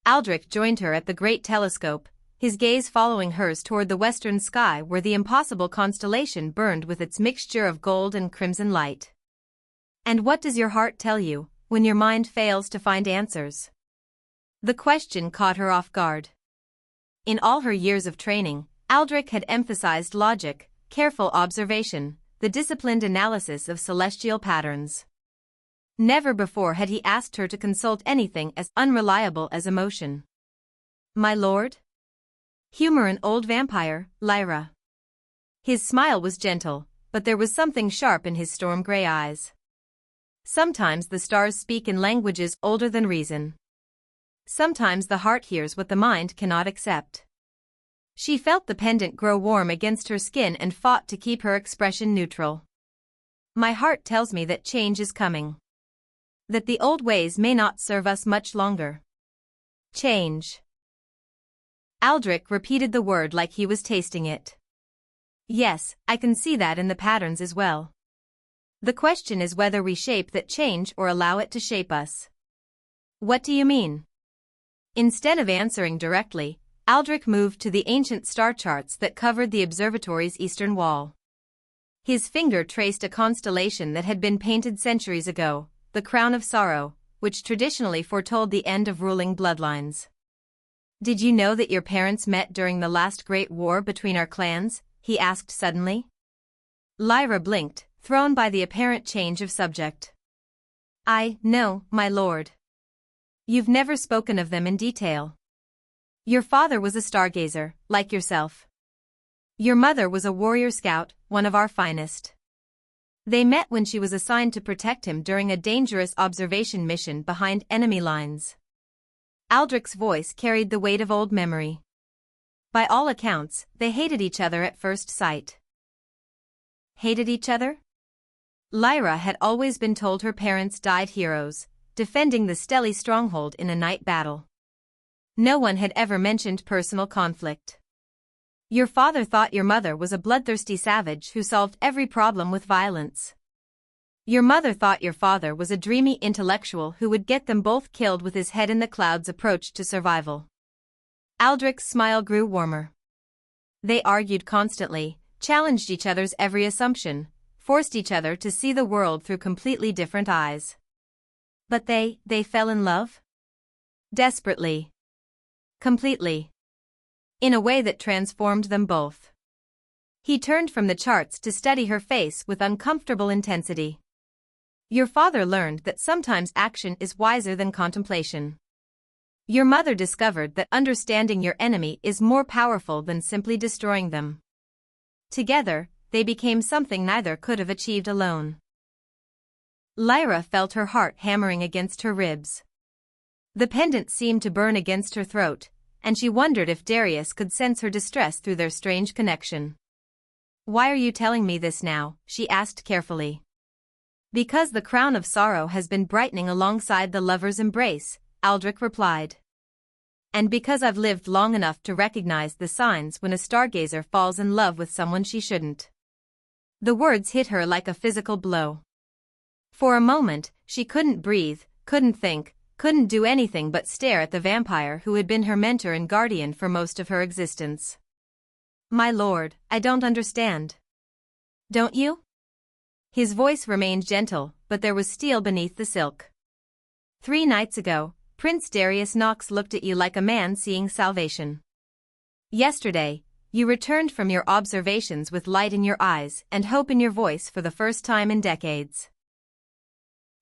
Aldrich joined her at the great telescope, his gaze following hers toward the western sky where the impossible constellation burned with its mixture of gold and crimson light. And what does your heart tell you, when your mind fails to find answers? The question caught her off guard. In all her years of training, Aldrich had emphasized logic, careful observation, the disciplined analysis of celestial patterns. Never before had he asked her to consult anything as unreliable as emotion. My lord? Humor an old vampire, Lyra. His smile was gentle, but there was something sharp in his storm-gray eyes. Sometimes the stars speak in languages older than reason. Sometimes the heart hears what the mind cannot accept. She felt the pendant grow warm against her skin and fought to keep her expression neutral. My heart tells me that change is coming. That the old ways may not serve us much longer. Change. Aldrich repeated the word like he was tasting it. Yes, I can see that in the patterns as well. The question is whether we shape that change or allow it to shape us. What do you mean? Instead of answering directly, Aldrich moved to the ancient star charts that covered the observatory's eastern wall. His finger traced a constellation that had been painted centuries ago, the Crown of Sorrow, which traditionally foretold the end of ruling bloodlines. Did you know that your parents met during the last great war between our clans? He asked suddenly. Lyra blinked, thrown by the apparent change of subject. No, my lord. You've never spoken of them in detail. Your father was a stargazer, like yourself. Your mother was a warrior scout, one of our finest. They met when she was assigned to protect him during a dangerous observation mission behind enemy lines. Aldrich's voice carried the weight of old memory. By all accounts, they hated each other at first sight. Hated each other? Lyra had always been told her parents died heroes, defending the Stelly stronghold in a night battle. No one had ever mentioned personal conflict. Your father thought your mother was a bloodthirsty savage who solved every problem with violence. Your mother thought your father was a dreamy intellectual who would get them both killed with his head in the clouds' approach to survival. Aldrich's smile grew warmer. They argued constantly, challenged each other's every assumption, forced each other to see the world through completely different eyes. But they fell in love? Desperately. Completely. In a way that transformed them both. He turned from the charts to study her face with uncomfortable intensity. Your father learned that sometimes action is wiser than contemplation. Your mother discovered that understanding your enemy is more powerful than simply destroying them. Together, they became something neither could have achieved alone. Lyra felt her heart hammering against her ribs. The pendant seemed to burn against her throat, and she wondered if Darius could sense her distress through their strange connection. Why are you telling me this now? She asked carefully. Because the crown of sorrow has been brightening alongside the lover's embrace, Aldrich replied. And because I've lived long enough to recognize the signs when a stargazer falls in love with someone she shouldn't. The words hit her like a physical blow. For a moment, she couldn't breathe, couldn't think, couldn't do anything but stare at the vampire who had been her mentor and guardian for most of her existence. My lord, I don't understand. Don't you? His voice remained gentle, but there was steel beneath the silk. 3 nights ago, Prince Darius Knox looked at you like a man seeing salvation. Yesterday, you returned from your observations with light in your eyes and hope in your voice for the first time in decades.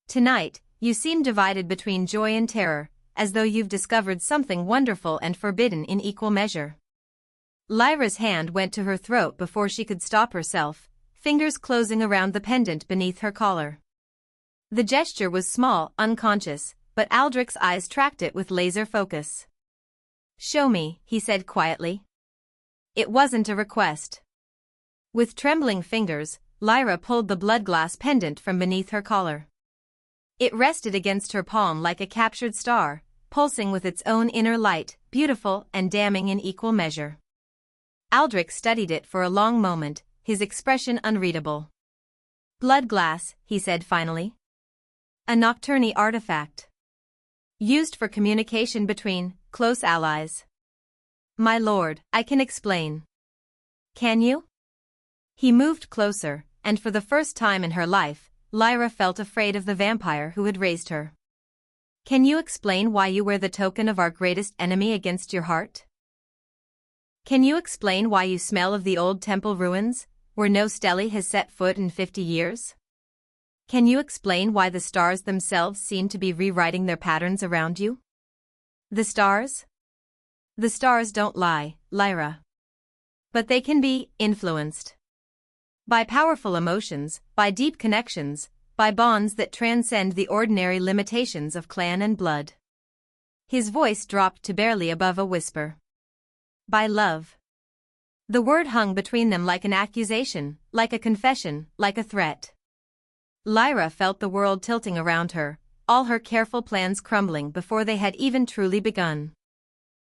Tonight, you seem divided between joy and terror, as though you've discovered something wonderful and forbidden in equal measure. Lyra's hand went to her throat before she could stop herself, fingers closing around the pendant beneath her collar. The gesture was small, unconscious, but Aldrich's eyes tracked it with laser focus. Show me, he said quietly. It wasn't a request. With trembling fingers, Lyra pulled the blood-glass pendant from beneath her collar. It rested against her palm like a captured star, pulsing with its own inner light, beautiful and damning in equal measure. Aldrich studied it for a long moment, his expression unreadable. Blood glass, he said finally. A nocturne artifact. Used for communication between close allies. My lord, I can explain. Can you? He moved closer, and for the first time in her life, Lyra felt afraid of the vampire who had raised her. Can you explain why you wear the token of our greatest enemy against your heart? Can you explain why you smell of the old temple ruins, where no stele has set foot in 50 years? Can you explain why the stars themselves seem to be rewriting their patterns around you? The stars? The stars don't lie, Lyra. But they can be influenced. By powerful emotions, by deep connections, by bonds that transcend the ordinary limitations of clan and blood. His voice dropped to barely above a whisper. By love. The word hung between them like an accusation, like a confession, like a threat. Lyra felt the world tilting around her, all her careful plans crumbling before they had even truly begun.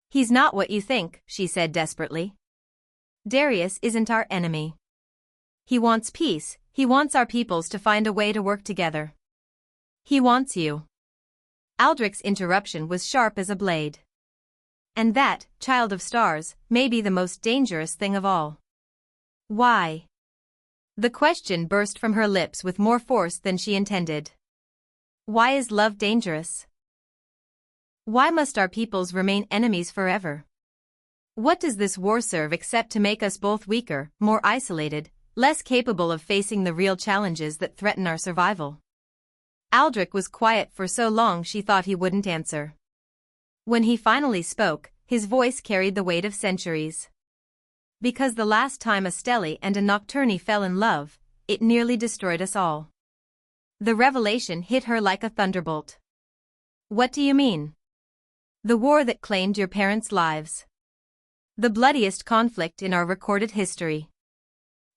He's not what you think, she said desperately. Darius isn't our enemy. He wants peace, he wants our peoples to find a way to work together. He wants you. Aldrich's interruption was sharp as a blade. And that, child of stars, may be the most dangerous thing of all. Why? The question burst from her lips with more force than she intended. Why is love dangerous? Why must our peoples remain enemies forever? What does this war serve except to make us both weaker, more isolated, less capable of facing the real challenges that threaten our survival? Aldrich was quiet for so long she thought he wouldn't answer. When he finally spoke, his voice carried the weight of centuries. Because the last time a stele and a nocturne fell in love, it nearly destroyed us all. The revelation hit her like a thunderbolt. What do you mean? The war that claimed your parents' lives. The bloodiest conflict in our recorded history.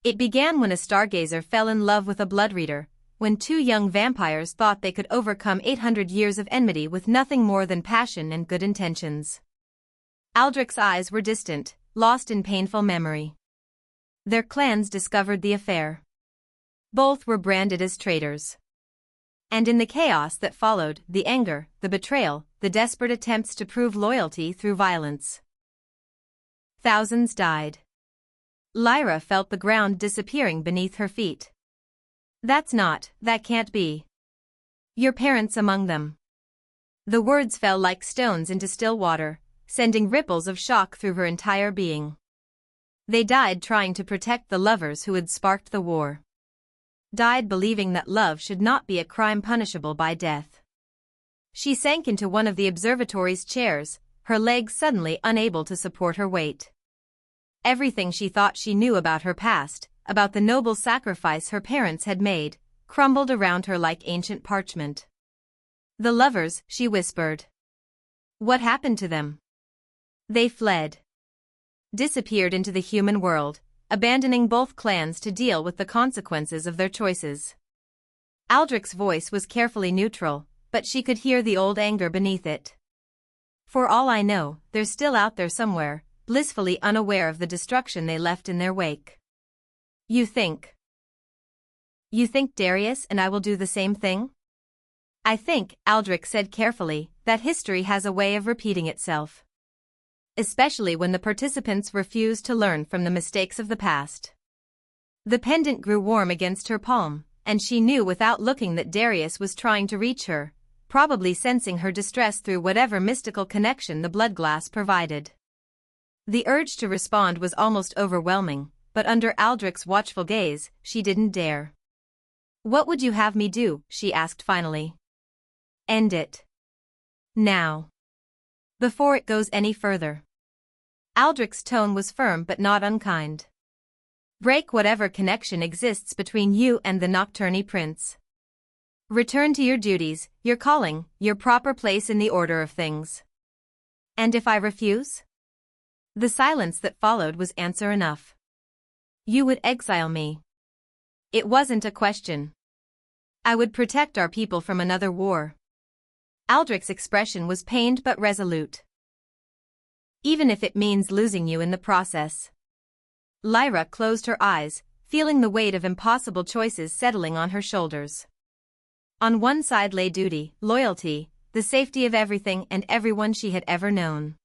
It began when a stargazer fell in love with a bloodreader, when two young vampires thought they could overcome 800 years of enmity with nothing more than passion and good intentions. Aldrich's eyes were distant, lost in painful memory. Their clans discovered the affair. Both were branded as traitors. And in the chaos that followed, the anger, the betrayal, the desperate attempts to prove loyalty through violence. Thousands died. Lyra felt the ground disappearing beneath her feet. That can't be. Your parents among them. The words fell like stones into still water, sending ripples of shock through her entire being. They died trying to protect the lovers who had sparked the war. Died believing that love should not be a crime punishable by death. She sank into one of the observatory's chairs, her legs suddenly unable to support her weight. Everything she thought she knew about her past, about the noble sacrifice her parents had made, crumbled around her like ancient parchment. The lovers, she whispered. What happened to them? They fled. Disappeared into the human world, abandoning both clans to deal with the consequences of their choices. Aldrich's voice was carefully neutral, but she could hear the old anger beneath it. For all I know, they're still out there somewhere, blissfully unaware of the destruction they left in their wake. You think Darius and I will do the same thing? I think, Aldrich said carefully, that history has a way of repeating itself. Especially when the participants refuse to learn from the mistakes of the past. The pendant grew warm against her palm, and she knew without looking that Darius was trying to reach her, probably sensing her distress through whatever mystical connection the blood glass provided. The urge to respond was almost overwhelming, but under Aldrich's watchful gaze, she didn't dare. What would you have me do? She asked finally. End it. Now. Before it goes any further. Aldrich's tone was firm but not unkind. Break whatever connection exists between you and the Nocturne Prince. Return to your duties, your calling, your proper place in the order of things. And if I refuse? The silence that followed was answer enough. You would exile me. It wasn't a question. I would protect our people from another war. Aldrich's expression was pained but resolute. Even if it means losing you in the process. Lyra closed her eyes, feeling the weight of impossible choices settling on her shoulders. On one side lay duty, loyalty, the safety of everything and everyone she had ever known.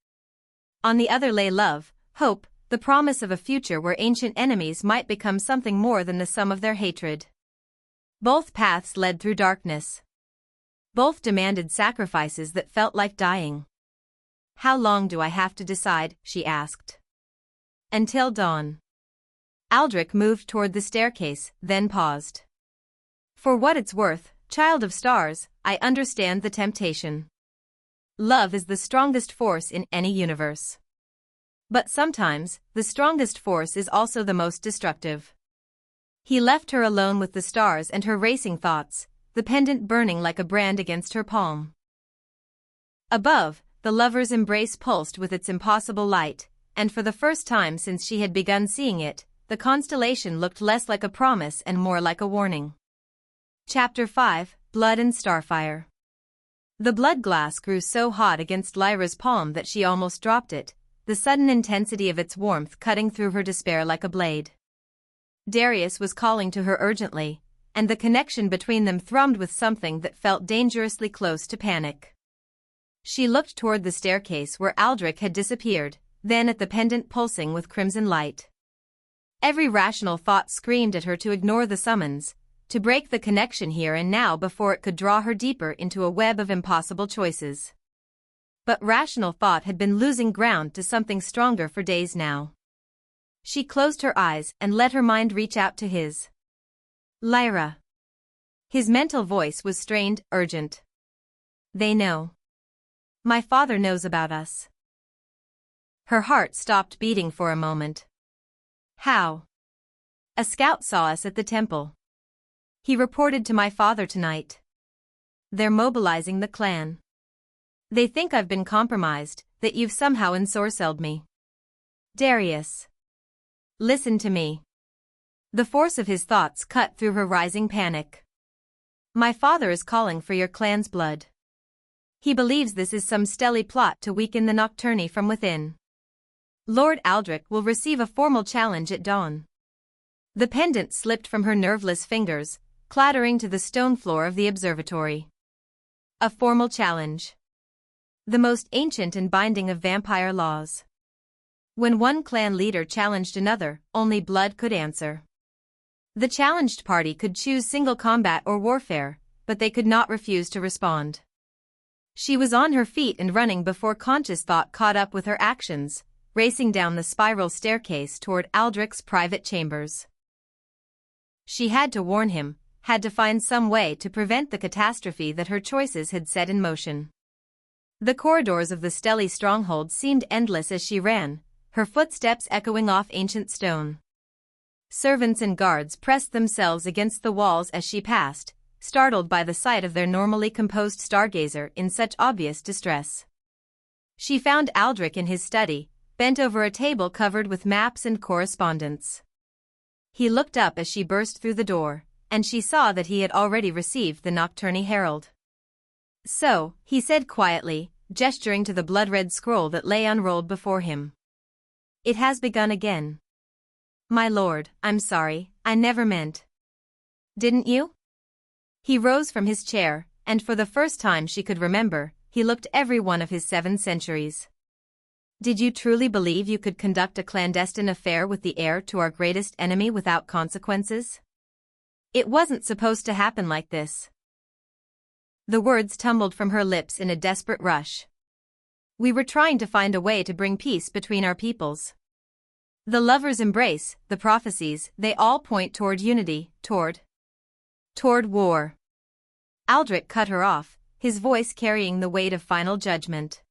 On the other lay love, hope, the promise of a future where ancient enemies might become something more than the sum of their hatred. Both paths led through darkness. Both demanded sacrifices that felt like dying. "How long do I have to decide?" she asked. "Until dawn." Aldrich moved toward the staircase, then paused. "For what it's worth, child of stars, I understand the temptation. Love is the strongest force in any universe. But sometimes, the strongest force is also the most destructive." He left her alone with the stars and her racing thoughts, the pendant burning like a brand against her palm. Above, the lovers' embrace pulsed with its impossible light, and for the first time since she had begun seeing it, the constellation looked less like a promise and more like a warning. Chapter 5, Blood and Starfire. The blood glass grew so hot against Lyra's palm that she almost dropped it, the sudden intensity of its warmth cutting through her despair like a blade. Darius was calling to her urgently, and the connection between them thrummed with something that felt dangerously close to panic. She looked toward the staircase where Aldrich had disappeared, then at the pendant pulsing with crimson light. Every rational thought screamed at her to ignore the summons, to break the connection here and now before it could draw her deeper into a web of impossible choices. But rational thought had been losing ground to something stronger for days now. She closed her eyes and let her mind reach out to his. "Lyra." His mental voice was strained, urgent. "They know. My father knows about us." Her heart stopped beating for a moment. "How?" "A scout saw us at the temple. He reported to my father tonight. They're mobilizing the clan. They think I've been compromised, that you've somehow ensorcelled me." "Darius. Listen to me." The force of his thoughts cut through her rising panic. "My father is calling for your clan's blood. He believes this is some stealthy plot to weaken the Nocturni from within. Lord Aldrich will receive a formal challenge at dawn." The pendant slipped from her nerveless fingers, clattering to the stone floor of the observatory. A formal challenge. The most ancient and binding of vampire laws. When one clan leader challenged another, only blood could answer. The challenged party could choose single combat or warfare, but they could not refuse to respond. She was on her feet and running before conscious thought caught up with her actions, racing down the spiral staircase toward Aldrich's private chambers. She had to warn him, had to find some way to prevent the catastrophe that her choices had set in motion. The corridors of the stelly stronghold seemed endless as she ran, her footsteps echoing off ancient stone. Servants and guards pressed themselves against the walls as she passed, startled by the sight of their normally composed Stargazer in such obvious distress. She found Aldrich in his study, bent over a table covered with maps and correspondence. He looked up as she burst through the door, and she saw that he had already received the Nocturni Herald. "So," he said quietly, gesturing to the blood-red scroll that lay unrolled before him. "It has begun again." "My lord, I'm sorry, I never meant." "Didn't you?" He rose from his chair, and for the first time she could remember, he looked every one of his 7 centuries. "Did you truly believe you could conduct a clandestine affair with the heir to our greatest enemy without consequences? It wasn't supposed to happen like this." The words tumbled from her lips in a desperate rush. "We were trying to find a way to bring peace between our peoples. The lovers' embrace, the prophecies, they all point toward unity, toward war." Aldrich cut her off, his voice carrying the weight of final judgment.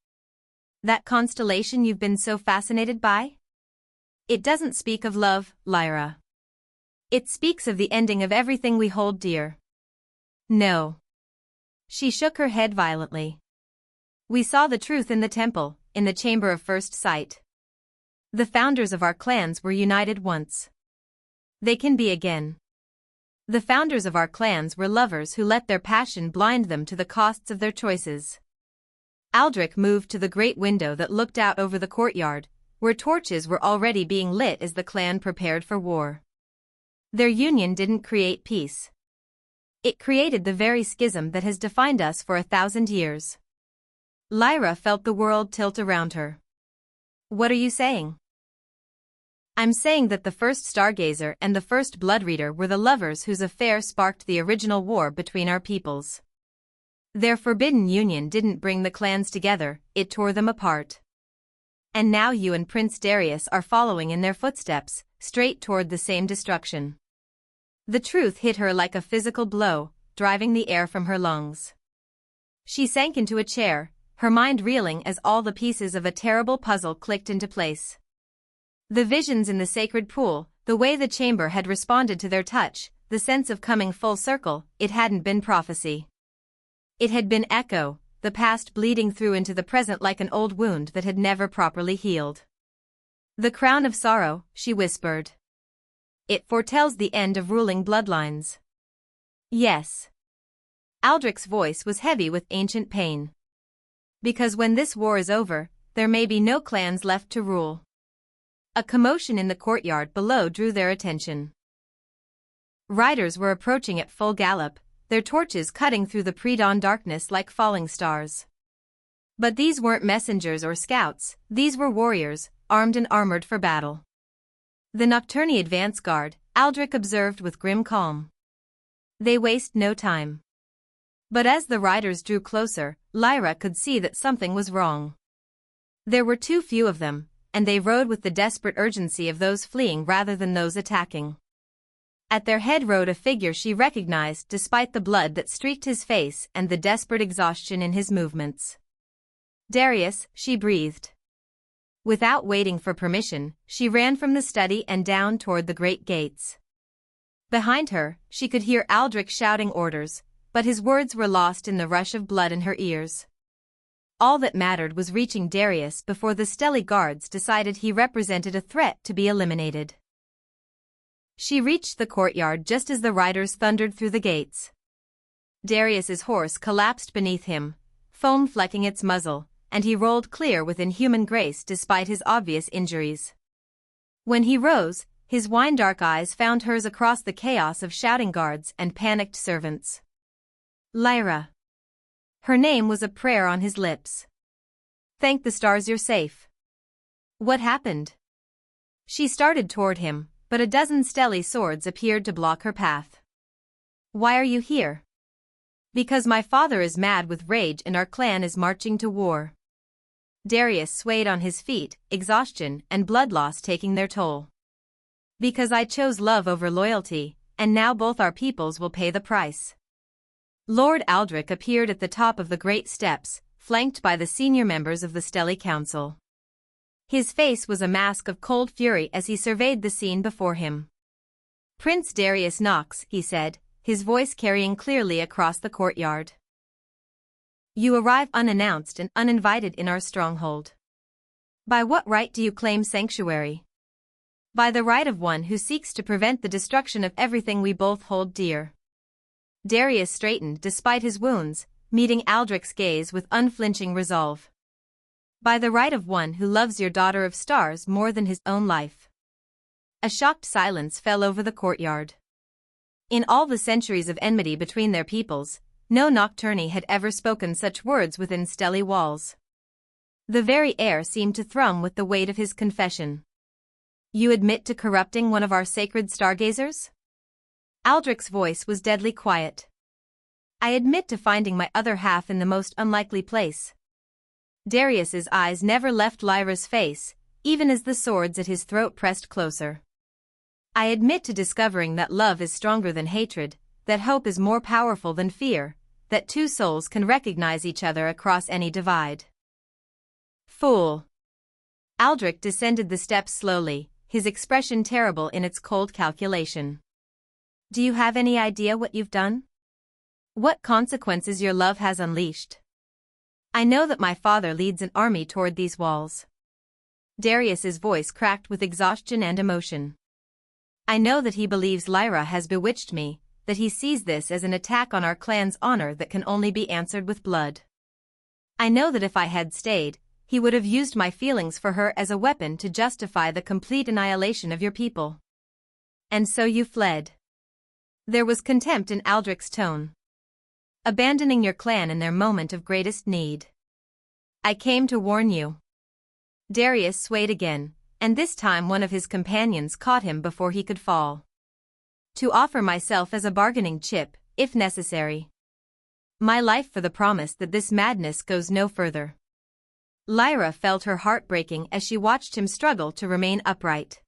"That constellation you've been so fascinated by? It doesn't speak of love, Lyra. It speaks of the ending of everything we hold dear." "No." She shook her head violently. "We saw the truth in the temple, in the chamber of first sight. The founders of our clans were united once. They can be again. The founders of our clans were lovers who let their passion blind them to the costs of their choices." Aldrich moved to the great window that looked out over the courtyard, where torches were already being lit as the clan prepared for war. Their union didn't create peace. It created the very schism that has defined us for 1,000 years. Lyra felt the world tilt around her. What are you saying? I'm saying that the first Stargazer and the first Bloodreader were the lovers whose affair sparked the original war between our peoples. Their forbidden union didn't bring the clans together, it tore them apart. And now you and Prince Darius are following in their footsteps, straight toward the same destruction. The truth hit her like a physical blow, driving the air from her lungs. She sank into a chair, her mind reeling as all the pieces of a terrible puzzle clicked into place. The visions in the sacred pool, the way the chamber had responded to their touch, the sense of coming full circle, it hadn't been prophecy. It had been echo, the past bleeding through into the present like an old wound that had never properly healed. The crown of sorrow, she whispered. It foretells the end of ruling bloodlines. Yes. Aldrich's voice was heavy with ancient pain. Because when this war is over, there may be no clans left to rule. A commotion in the courtyard below drew their attention. Riders were approaching at full gallop, their torches cutting through the pre-dawn darkness like falling stars. But these weren't messengers or scouts, these were warriors, armed and armored for battle. The Nocturni advance guard, Aldrich observed with grim calm. They waste no time. But as the riders drew closer, Lyra could see that something was wrong. There were too few of them, and they rode with the desperate urgency of those fleeing rather than those attacking. At their head rode a figure she recognized despite the blood that streaked his face and the desperate exhaustion in his movements. Darius, she breathed. Without waiting for permission, she ran from the study and down toward the great gates. Behind her, she could hear Aldrich shouting orders, but his words were lost in the rush of blood in her ears. All that mattered was reaching Darius before the Stelly guards decided he represented a threat to be eliminated. She reached the courtyard just as the riders thundered through the gates. Darius's horse collapsed beneath him, foam flecking its muzzle, and he rolled clear with inhuman grace despite his obvious injuries. When he rose, his wine-dark eyes found hers across the chaos of shouting guards and panicked servants. Lyra. Her name was a prayer on his lips. Thank the stars you're safe. What happened? She started toward him, but a dozen Stelly swords appeared to block her path. Why are you here? Because my father is mad with rage and our clan is marching to war. Darius swayed on his feet, exhaustion and blood loss taking their toll. Because I chose love over loyalty, and now both our peoples will pay the price. Lord Aldrich appeared at the top of the great steps, flanked by the senior members of the Stelly Council. His face was a mask of cold fury as he surveyed the scene before him. Prince Darius Knox, he said, his voice carrying clearly across the courtyard. You arrive unannounced and uninvited in our stronghold. By what right do you claim sanctuary? By the right of one who seeks to prevent the destruction of everything we both hold dear. Darius straightened despite his wounds, meeting Aldrich's gaze with unflinching resolve. By the right of one who loves your daughter of stars more than his own life. A shocked silence fell over the courtyard. In all the centuries of enmity between their peoples, no Nocturni had ever spoken such words within Stelly walls. The very air seemed to thrum with the weight of his confession. You admit to corrupting one of our sacred Stargazers? Aldrich's voice was deadly quiet. I admit to finding my other half in the most unlikely place. Darius's eyes never left Lyra's face, even as the swords at his throat pressed closer. I admit to discovering that love is stronger than hatred, that hope is more powerful than fear, that two souls can recognize each other across any divide. Fool. Aldrich descended the steps slowly, his expression terrible in its cold calculation. Do you have any idea what you've done? What consequences your love has unleashed? I know that my father leads an army toward these walls. Darius's voice cracked with exhaustion and emotion. I know that he believes Lyra has bewitched me, that he sees this as an attack on our clan's honor that can only be answered with blood. I know that if I had stayed, he would have used my feelings for her as a weapon to justify the complete annihilation of your people. And so you fled. There was contempt in Aldrich's tone. Abandoning your clan in their moment of greatest need. I came to warn you. Darius swayed again, and this time one of his companions caught him before he could fall. To offer myself as a bargaining chip, if necessary. My life for the promise that this madness goes no further. Lyra felt her heart breaking as she watched him struggle to remain upright.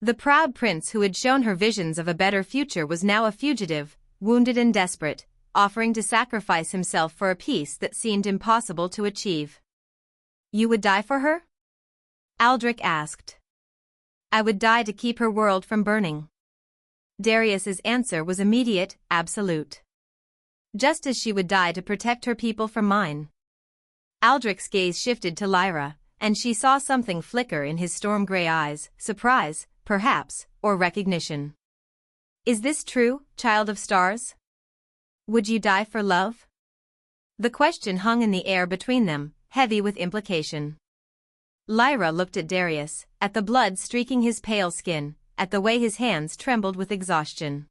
The proud prince who had shown her visions of a better future was now a fugitive, wounded and desperate, offering to sacrifice himself for a peace that seemed impossible to achieve. You would die for her? Aldrich asked. I would die to keep her world from burning. Darius's answer was immediate, absolute. Just as she would die to protect her people from mine. Aldrich's gaze shifted to Lyra, and she saw something flicker in his storm-gray eyes, surprise, perhaps, or recognition. Is this true, child of stars? Would you die for love? The question hung in the air between them, heavy with implication. Lyra looked at Darius, at the blood streaking his pale skin, at the way his hands trembled with exhaustion.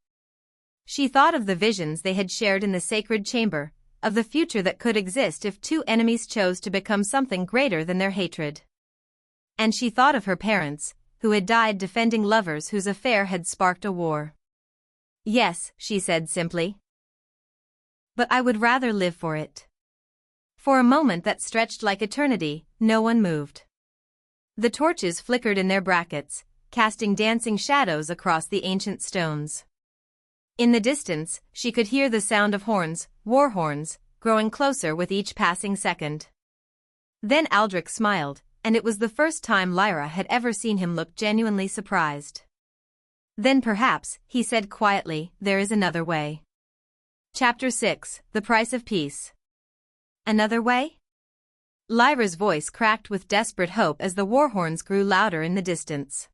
She thought of the visions they had shared in the sacred chamber, of the future that could exist if two enemies chose to become something greater than their hatred. And she thought of her parents, who had died defending lovers whose affair had sparked a war. Yes, she said simply. But I would rather live for it. For a moment that stretched like eternity, no one moved. The torches flickered in their brackets, casting dancing shadows across the ancient stones. In the distance, she could hear the sound of horns, war horns, growing closer with each passing second. Then Aldrich smiled, and it was the first time Lyra had ever seen him look genuinely surprised. Then perhaps, he said quietly, there is another way. Chapter 6, The Price of Peace. Another way? Lyra's voice cracked with desperate hope as the war horns grew louder in the distance.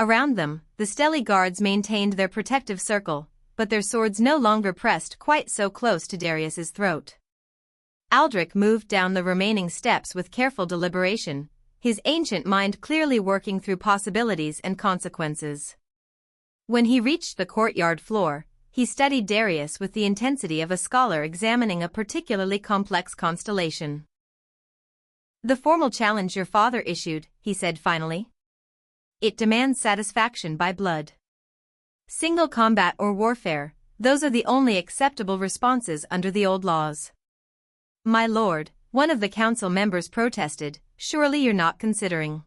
Around them, the stelly guards maintained their protective circle, but their swords no longer pressed quite so close to Darius's throat. Aldrich moved down the remaining steps with careful deliberation, his ancient mind clearly working through possibilities and consequences. When he reached the courtyard floor, he studied Darius with the intensity of a scholar examining a particularly complex constellation. The formal challenge your father issued, he said finally. It demands satisfaction by blood. Single combat or warfare, those are the only acceptable responses under the old laws. My lord, one of the council members protested, surely you're not considering.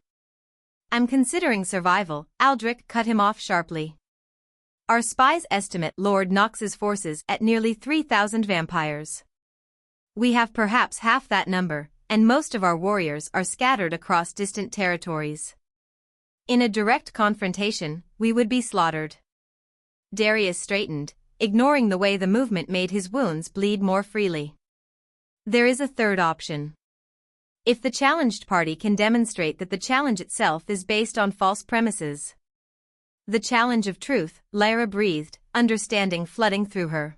I'm considering survival, Aldrich cut him off sharply. Our spies estimate Lord Nox's forces at nearly 3,000 vampires. We have perhaps half that number, and most of our warriors are scattered across distant territories. In a direct confrontation, we would be slaughtered. Darius straightened, ignoring the way the movement made his wounds bleed more freely. There is a third option. If the challenged party can demonstrate that the challenge itself is based on false premises. The challenge of truth, Lyra breathed, understanding flooding through her.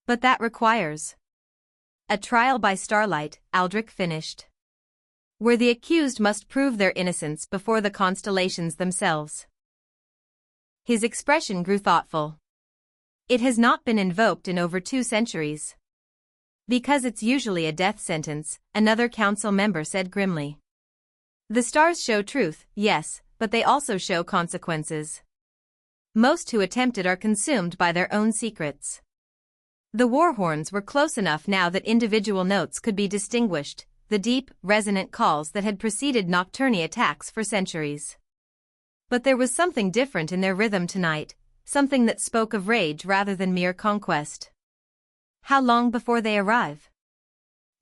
But that requires a trial by Starlight, Aldrich finished. Where the accused must prove their innocence before the constellations themselves. His expression grew thoughtful. It has not been invoked in over 2 centuries. Because it's usually a death sentence, another council member said grimly. The stars show truth, yes, but they also show consequences. Most who attempt it are consumed by their own secrets. The war horns were close enough now that individual notes could be distinguished, the deep, resonant calls that had preceded nocturne attacks for centuries. But there was something different in their rhythm tonight, something that spoke of rage rather than mere conquest. How long before they arrive?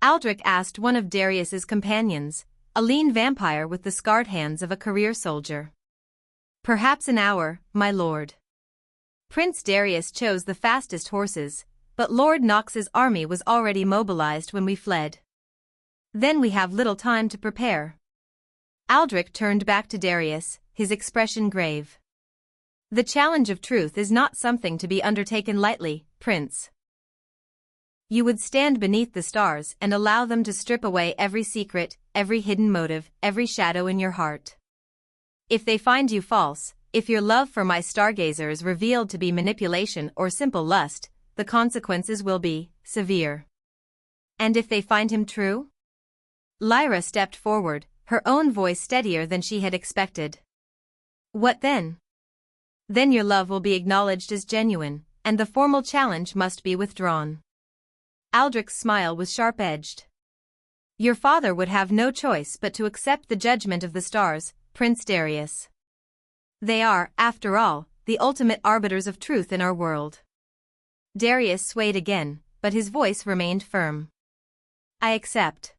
Aldrich asked one of Darius's companions, a lean vampire with the scarred hands of a career soldier. Perhaps an hour, my lord. Prince Darius chose the fastest horses, but Lord Nox's army was already mobilized when we fled. Then we have little time to prepare. Aldrich turned back to Darius, his expression grave. The challenge of truth is not something to be undertaken lightly, Prince. You would stand beneath the stars and allow them to strip away every secret, every hidden motive, every shadow in your heart. If they find you false, if your love for my Stargazer is revealed to be manipulation or simple lust, the consequences will be severe. And if they find him true? Lyra stepped forward, her own voice steadier than she had expected. What then? Then your love will be acknowledged as genuine, and the formal challenge must be withdrawn. Aldrich's smile was sharp-edged. Your father would have no choice but to accept the judgment of the stars, Prince Darius. They are, after all, the ultimate arbiters of truth in our world. Darius swayed again, but his voice remained firm. I accept.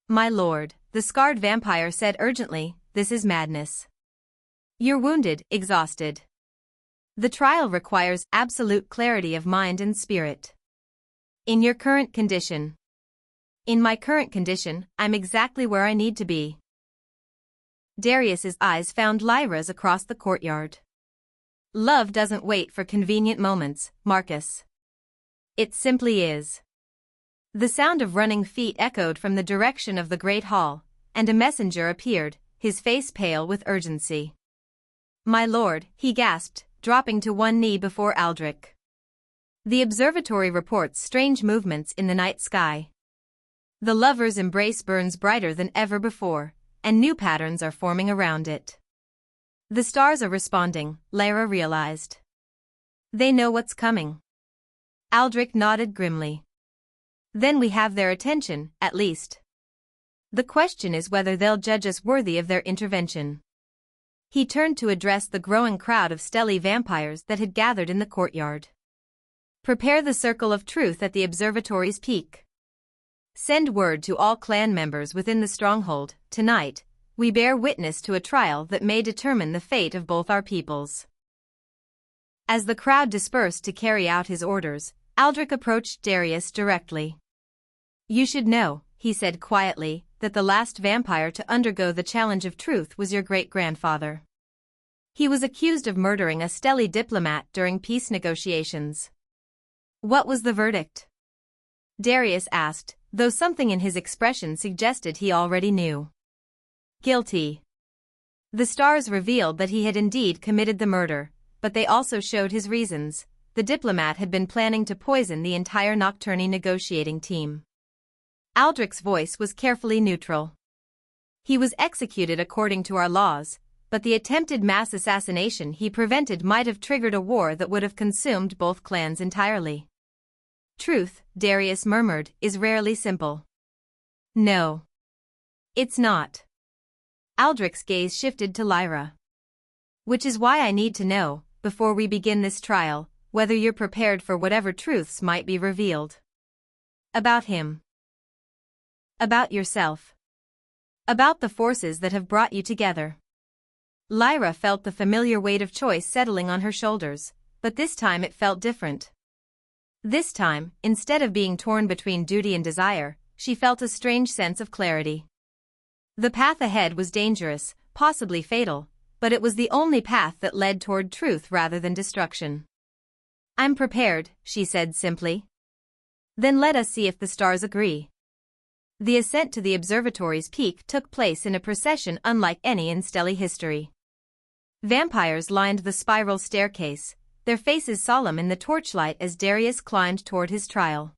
My lord, the scarred vampire said urgently, this is madness. You're wounded, exhausted. The trial requires absolute clarity of mind and spirit. In your current condition. In my current condition, I'm exactly where I need to be. Darius's eyes found Lyra's across the courtyard. Love doesn't wait for convenient moments, Marcus. It simply is. The sound of running feet echoed from the direction of the great hall, and a messenger appeared, his face pale with urgency. My lord, he gasped, dropping to one knee before Aldrich. The observatory reports strange movements in the night sky. The lovers' embrace burns brighter than ever before, and new patterns are forming around it. The stars are responding, Lyra realized. They know what's coming. Aldrich nodded grimly. Then we have their attention, at least. The question is whether they'll judge us worthy of their intervention. He turned to address the growing crowd of stealthy vampires that had gathered in the courtyard. Prepare the circle of truth at the observatory's peak. Send word to all clan members within the stronghold, tonight, we bear witness to a trial that may determine the fate of both our peoples. As the crowd dispersed to carry out his orders, Aldrich approached Darius directly. You should know, he said quietly, that the last vampire to undergo the challenge of truth was your great-grandfather. He was accused of murdering a stealthy diplomat during peace negotiations. What was the verdict? Darius asked, though something in his expression suggested he already knew. Guilty. The stars revealed that he had indeed committed the murder, but they also showed his reasons. The diplomat had been planning to poison the entire Nocturne negotiating team. Aldrich's voice was carefully neutral. He was executed according to our laws, but the attempted mass assassination he prevented might have triggered a war that would have consumed both clans entirely. Truth, Darius murmured, is rarely simple. No. It's not. Aldrich's gaze shifted to Lyra. Which is why I need to know, before we begin this trial, whether you're prepared for whatever truths might be revealed. About him. About yourself. About the forces that have brought you together. Lyra felt the familiar weight of choice settling on her shoulders, but this time it felt different. This time, instead of being torn between duty and desire, she felt a strange sense of clarity. The path ahead was dangerous, possibly fatal, but it was the only path that led toward truth rather than destruction. I'm prepared, she said simply. Then let us see if the stars agree. The ascent to the observatory's peak took place in a procession unlike any in stellar history. Vampires lined the spiral staircase, their faces solemn in the torchlight as Darius climbed toward his trial.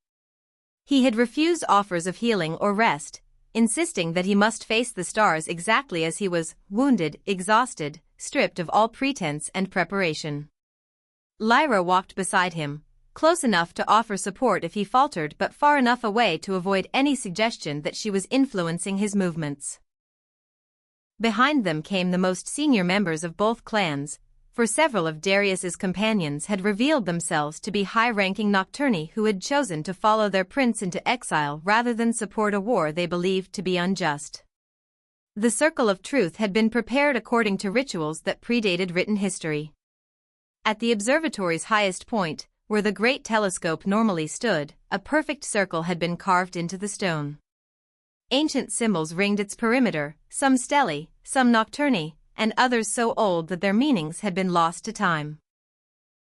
He had refused offers of healing or rest, insisting that he must face the stars exactly as he was, wounded, exhausted, stripped of all pretense and preparation. Lyra walked beside him, close enough to offer support if he faltered but far enough away to avoid any suggestion that she was influencing his movements. Behind them came the most senior members of both clans, for several of Darius's companions had revealed themselves to be high-ranking Nocturni who had chosen to follow their prince into exile rather than support a war they believed to be unjust. The circle of truth had been prepared according to rituals that predated written history. At the observatory's highest point, where the great telescope normally stood, a perfect circle had been carved into the stone. Ancient symbols ringed its perimeter, some stellar, some nocturne, and others so old that their meanings had been lost to time.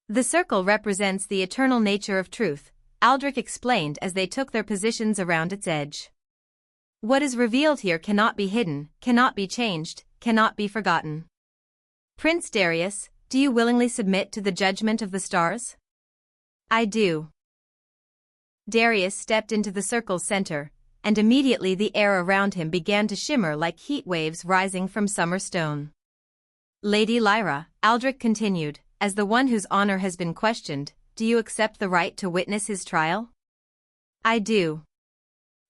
The circle represents the eternal nature of truth, Aldrich explained as they took their positions around its edge. What is revealed here cannot be hidden, cannot be changed, cannot be forgotten. Prince Darius, do you willingly submit to the judgment of the stars? I do. Darius stepped into the circle's center, and immediately the air around him began to shimmer like heat waves rising from summer stone. Lady Lyra, Aldrich continued, as the one whose honor has been questioned, do you accept the right to witness his trial? I do.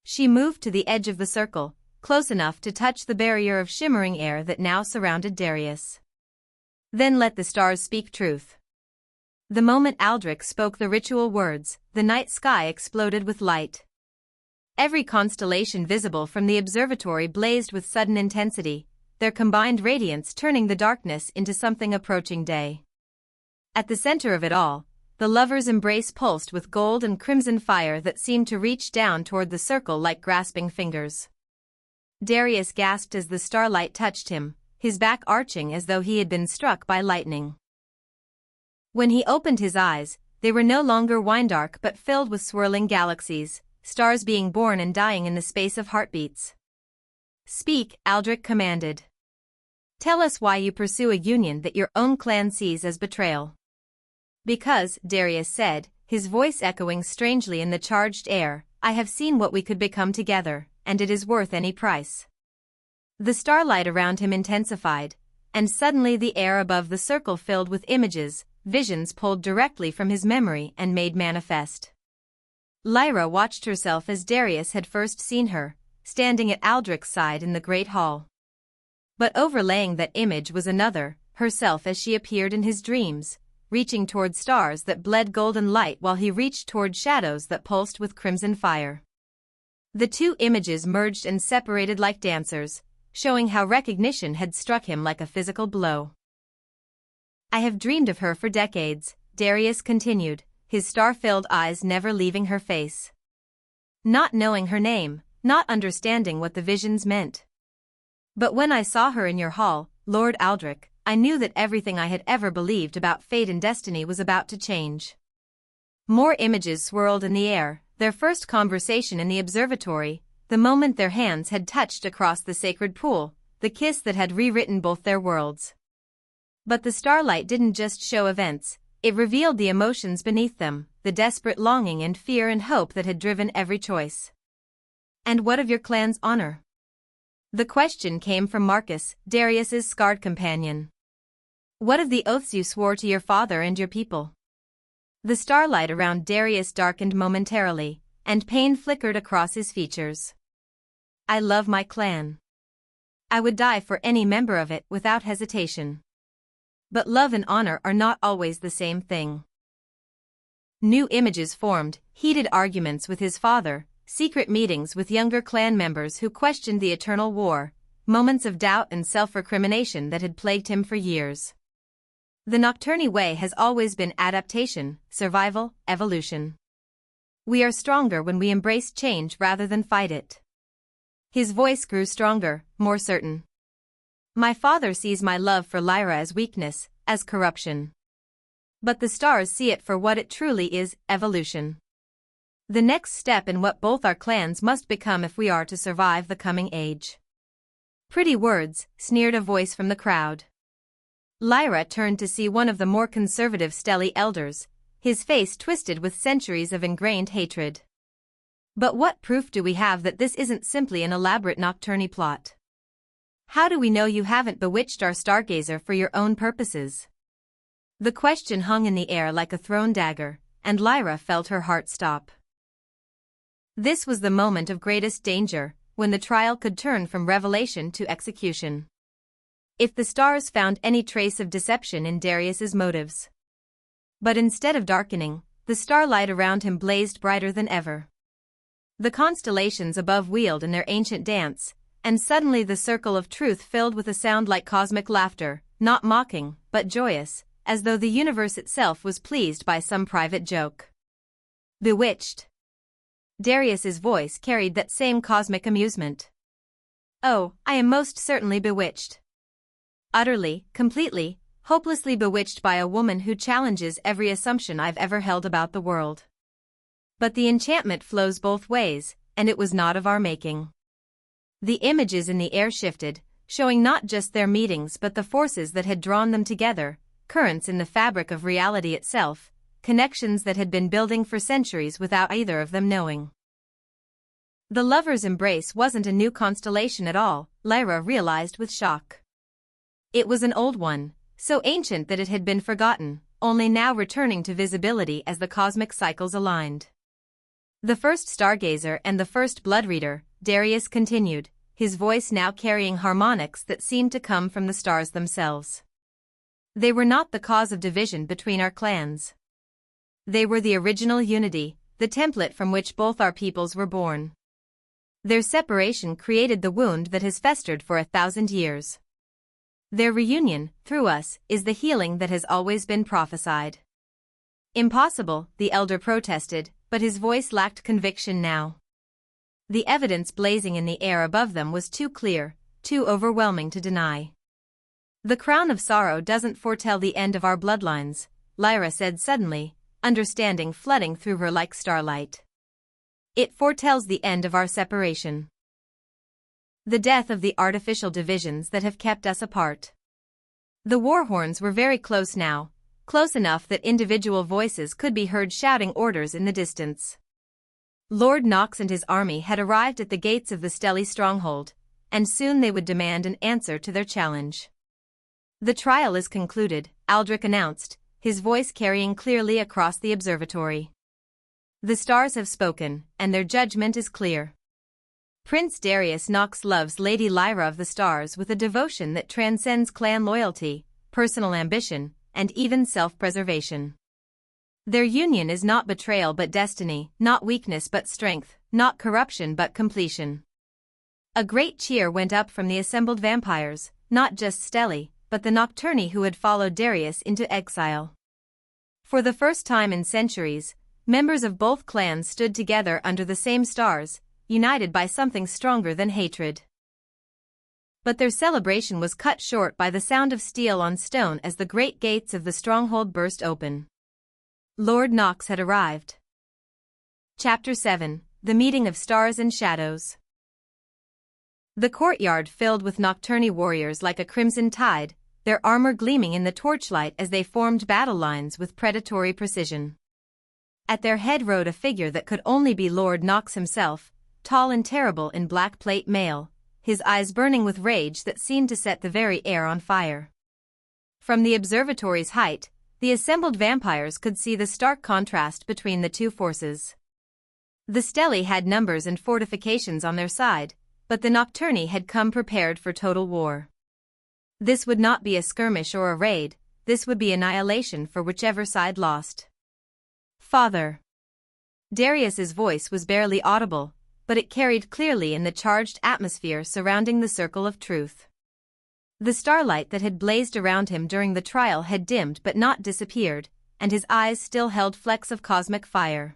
She moved to the edge of the circle, close enough to touch the barrier of shimmering air that now surrounded Darius. Then let the stars speak truth. The moment Aldrich spoke the ritual words, the night sky exploded with light. Every constellation visible from the observatory blazed with sudden intensity, their combined radiance turning the darkness into something approaching day. At the center of it all, the lovers' embrace pulsed with gold and crimson fire that seemed to reach down toward the circle like grasping fingers. Darius gasped as the starlight touched him, his back arching as though he had been struck by lightning. When he opened his eyes, they were no longer wine-dark but filled with swirling galaxies, stars being born and dying in the space of heartbeats. Speak, Aldrich commanded. Tell us why you pursue a union that your own clan sees as betrayal. Because, Darius said, his voice echoing strangely in the charged air, I have seen what we could become together, and it is worth any price. The starlight around him intensified, and suddenly the air above the circle filled with images, visions pulled directly from his memory and made manifest. Lyra watched herself as Darius had first seen her, standing at Aldrich's side in the great hall. But overlaying that image was another, herself as she appeared in his dreams, reaching toward stars that bled golden light while he reached toward shadows that pulsed with crimson fire. The two images merged and separated like dancers, showing how recognition had struck him like a physical blow. I have dreamed of her for decades, Darius continued, his star-filled eyes never leaving her face. Not knowing her name, not understanding what the visions meant. But when I saw her in your hall, Lord Aldrich, I knew that everything I had ever believed about fate and destiny was about to change. More images swirled in the air, their first conversation in the observatory, the moment their hands had touched across the sacred pool, the kiss that had rewritten both their worlds. But the starlight didn't just show events, it revealed the emotions beneath them, the desperate longing and fear and hope that had driven every choice. And what of your clan's honor? The question came from Marcus, Darius's scarred companion. What of the oaths you swore to your father and your people? The starlight around Darius darkened momentarily, and pain flickered across his features. I love my clan. I would die for any member of it without hesitation. But love and honor are not always the same thing. New images formed, heated arguments with his father, secret meetings with younger clan members who questioned the eternal war, moments of doubt and self-recrimination that had plagued him for years. The Nocturne way has always been adaptation, survival, evolution. We are stronger when we embrace change rather than fight it. His voice grew stronger, more certain. My father sees my love for Lyra as weakness, as corruption. But the stars see it for what it truly is, evolution. The next step in what both our clans must become if we are to survive the coming age. Pretty words, sneered a voice from the crowd. Lyra turned to see one of the more conservative Stelly elders, his face twisted with centuries of ingrained hatred. But what proof do we have that this isn't simply an elaborate Nocturne plot? How do we know you haven't bewitched our Stargazer for your own purposes? The question hung in the air like a thrown dagger, and Lyra felt her heart stop. This was the moment of greatest danger, when the trial could turn from revelation to execution. If the stars found any trace of deception in Darius's motives. But instead of darkening, the starlight around him blazed brighter than ever. The constellations above wheeled in their ancient dance, and suddenly the circle of truth filled with a sound like cosmic laughter, not mocking, but joyous, as though the universe itself was pleased by some private joke. Bewitched. Darius's voice carried that same cosmic amusement. Oh, I am most certainly bewitched. Utterly, completely, hopelessly bewitched by a woman who challenges every assumption I've ever held about the world. But the enchantment flows both ways, and it was not of our making. The images in the air shifted, showing not just their meetings but the forces that had drawn them together, currents in the fabric of reality itself, connections that had been building for centuries without either of them knowing. The lover's embrace wasn't a new constellation at all, Lyra realized with shock. It was an old one, so ancient that it had been forgotten, only now returning to visibility as the cosmic cycles aligned. The first Stargazer and the first Bloodreader, Darius continued, his voice now carrying harmonics that seemed to come from the stars themselves. They were not the cause of division between our clans. They were the original unity, the template from which both our peoples were born. Their separation created the wound that has festered for 1,000 years. Their reunion, through us, is the healing that has always been prophesied. Impossible, the elder protested, but his voice lacked conviction now. The evidence blazing in the air above them was too clear, too overwhelming to deny. The crown of sorrow doesn't foretell the end of our bloodlines, Lyra said suddenly, understanding flooding through her like starlight. It foretells the end of our separation. The death of the artificial divisions that have kept us apart. The war horns were very close now, close enough that individual voices could be heard shouting orders in the distance. Lord Nox and his army had arrived at the gates of the Stelly stronghold, and soon they would demand an answer to their challenge. The trial is concluded, Aldrich announced, his voice carrying clearly across the observatory. The stars have spoken, and their judgment is clear. Prince Darius Nox loves Lady Lyra of the Stars with a devotion that transcends clan loyalty, personal ambition, and even self-preservation. Their union is not betrayal but destiny, not weakness but strength, not corruption but completion. A great cheer went up from the assembled vampires, not just Stelly, but the Nocturni who had followed Darius into exile. For the first time in centuries, members of both clans stood together under the same stars, united by something stronger than hatred. But their celebration was cut short by the sound of steel on stone as the great gates of the stronghold burst open. Lord Nox had arrived. Chapter 7: The Meeting of Stars and Shadows. The courtyard filled with Nocturni warriors like a crimson tide, their armor gleaming in the torchlight as they formed battle lines with predatory precision. At their head rode a figure that could only be Lord Nox himself, tall and terrible in black plate mail, his eyes burning with rage that seemed to set the very air on fire. From the observatory's height, the assembled vampires could see the stark contrast between the two forces. The Stelly had numbers and fortifications on their side, but the Nocturni had come prepared for total war. This would not be a skirmish or a raid, this would be annihilation for whichever side lost. Father. Darius's voice was barely audible, but it carried clearly in the charged atmosphere surrounding the circle of truth. The starlight that had blazed around him during the trial had dimmed but not disappeared, and his eyes still held flecks of cosmic fire.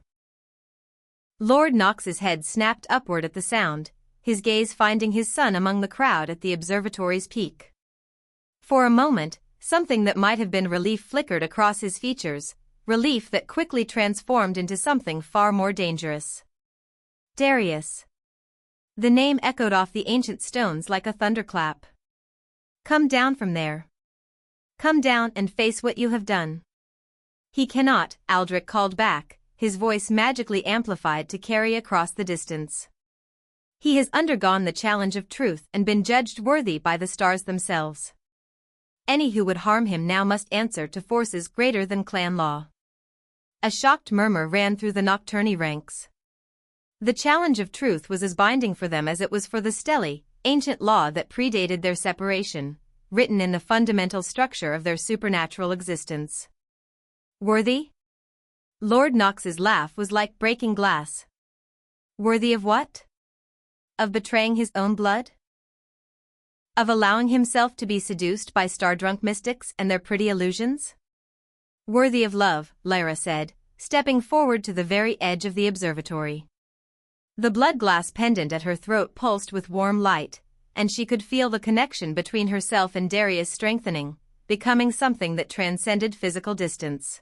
Lord Nox's head snapped upward at the sound, his gaze finding his son among the crowd at the observatory's peak. For a moment, something that might have been relief flickered across his features, relief that quickly transformed into something far more dangerous. Darius. The name echoed off the ancient stones like a thunderclap. Come down from there. Come down and face what you have done. He cannot, Aldrich called back, his voice magically amplified to carry across the distance. He has undergone the challenge of truth and been judged worthy by the stars themselves. Any who would harm him now must answer to forces greater than clan law. A shocked murmur ran through the Nocturni ranks. The challenge of truth was as binding for them as it was for the Stelly, ancient law that predated their separation, written in the fundamental structure of their supernatural existence. Worthy? Lord Nox's laugh was like breaking glass. Worthy of what? Of betraying his own blood? Of allowing himself to be seduced by star-drunk mystics and their pretty illusions? Worthy of love, Lyra said, stepping forward to the very edge of the observatory. The blood-glass pendant at her throat pulsed with warm light, and she could feel the connection between herself and Darius strengthening, becoming something that transcended physical distance.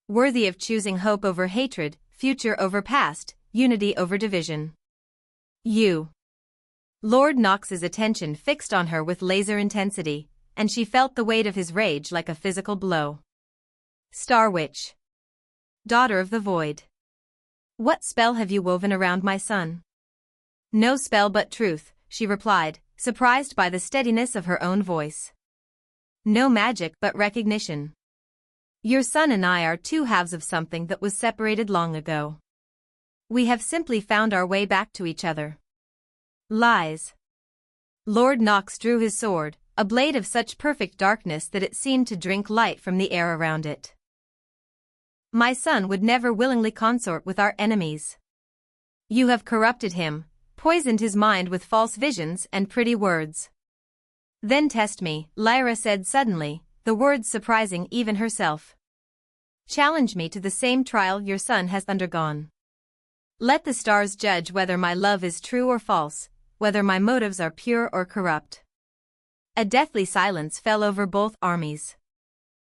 Worthy of choosing hope over hatred, future over past, unity over division. You. Lord Nox's attention fixed on her with laser intensity, and she felt the weight of his rage like a physical blow. Star Witch. Daughter of the Void. What spell have you woven around my son? No spell but truth, she replied, surprised by the steadiness of her own voice. No magic but recognition. Your son and I are two halves of something that was separated long ago. We have simply found our way back to each other. Lies. Lord Knox drew his sword, a blade of such perfect darkness that it seemed to drink light from the air around it. My son would never willingly consort with our enemies. You have corrupted him, poisoned his mind with false visions and pretty words. Then test me, Lyra said suddenly, the words surprising even herself. Challenge me to the same trial your son has undergone. Let the stars judge whether my love is true or false, whether my motives are pure or corrupt. A deathly silence fell over both armies.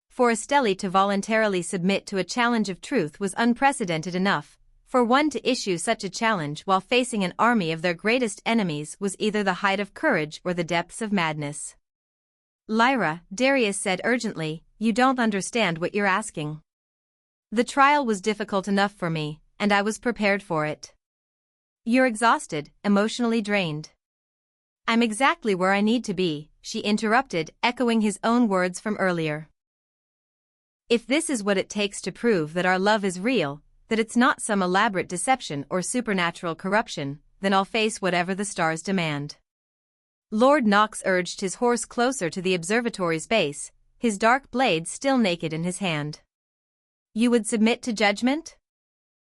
For Estelle to voluntarily submit to a challenge of truth was unprecedented enough. For one to issue such a challenge while facing an army of their greatest enemies was either the height of courage or the depths of madness. Lyra, Darius said urgently, you don't understand what you're asking. The trial was difficult enough for me, and I was prepared for it. You're exhausted, emotionally drained. I'm exactly where I need to be, she interrupted, echoing his own words from earlier. If this is what it takes to prove that our love is real, that it's not some elaborate deception or supernatural corruption, then I'll face whatever the stars demand. Lord Knox urged his horse closer to the observatory's base, his dark blade still naked in his hand. You would submit to judgment?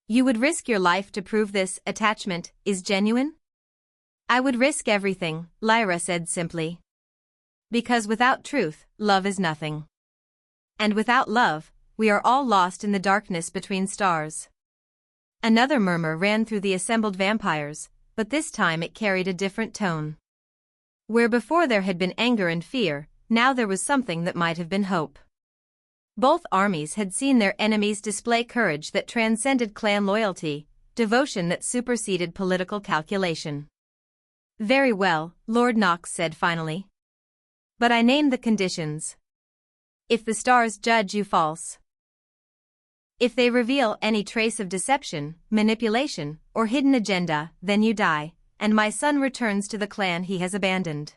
You would risk your life to prove this attachment is genuine? I would risk everything, Lyra said simply. Because without truth, love is nothing. And without love, we are all lost in the darkness between stars. Another murmur ran through the assembled vampires, but this time it carried a different tone. Where before there had been anger and fear, now there was something that might have been hope. Both armies had seen their enemies display courage that transcended clan loyalty, devotion that superseded political calculation. Very well, Lord Knox said finally. But I name the conditions. If the stars judge you false, if they reveal any trace of deception, manipulation, or hidden agenda, then you die, and my son returns to the clan he has abandoned.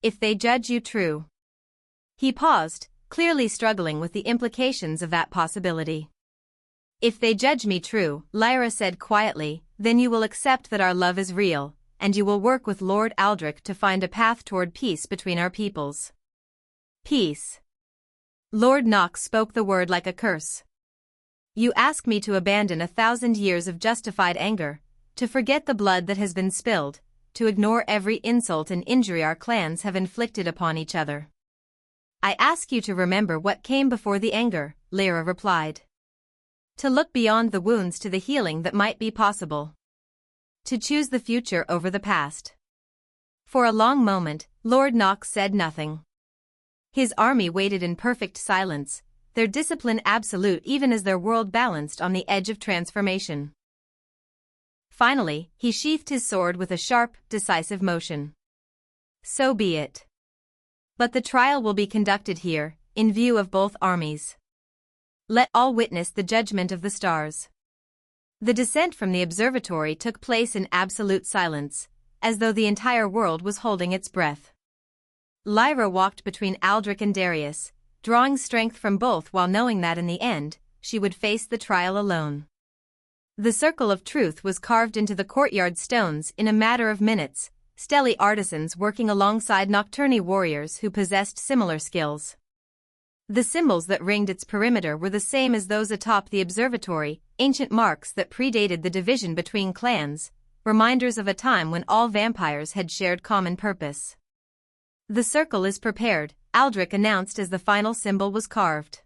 If they judge you true. He paused, clearly struggling with the implications of that possibility. If they judge me true, Lyra said quietly, then you will accept that our love is real, and you will work with Lord Aldrich to find a path toward peace between our peoples. Peace. Lord Knox spoke the word like a curse. You ask me to abandon 1,000 years of justified anger, to forget the blood that has been spilled, to ignore every insult and injury our clans have inflicted upon each other. I ask you to remember what came before the anger, Lyra replied. To look beyond the wounds to the healing that might be possible. To choose the future over the past. For a long moment, Lord Knox said nothing. His army waited in perfect silence, their discipline absolute even as their world balanced on the edge of transformation. Finally, he sheathed his sword with a sharp, decisive motion. So be it. But the trial will be conducted here, in view of both armies. Let all witness the judgment of the stars. The descent from the observatory took place in absolute silence, as though the entire world was holding its breath. Lyra walked between Aldrich and Darius, drawing strength from both while knowing that in the end, she would face the trial alone. The circle of truth was carved into the courtyard stones in a matter of minutes, Stele artisans working alongside Nocturne warriors who possessed similar skills. The symbols that ringed its perimeter were the same as those atop the observatory, ancient marks that predated the division between clans, reminders of a time when all vampires had shared common purpose. The circle is prepared, Aldrich announced as the final symbol was carved.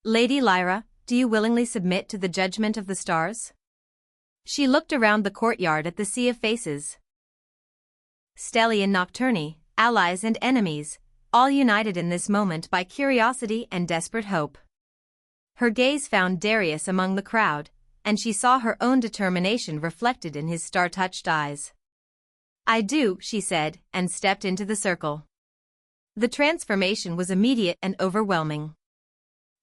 Lady Lyra, do you willingly submit to the judgment of the stars? She looked around the courtyard at the sea of faces. Stele and Nocturne, allies and enemies, all united in this moment by curiosity and desperate hope. Her gaze found Darius among the crowd, and she saw her own determination reflected in his star-touched eyes. I do, she said, and stepped into the circle. The transformation was immediate and overwhelming.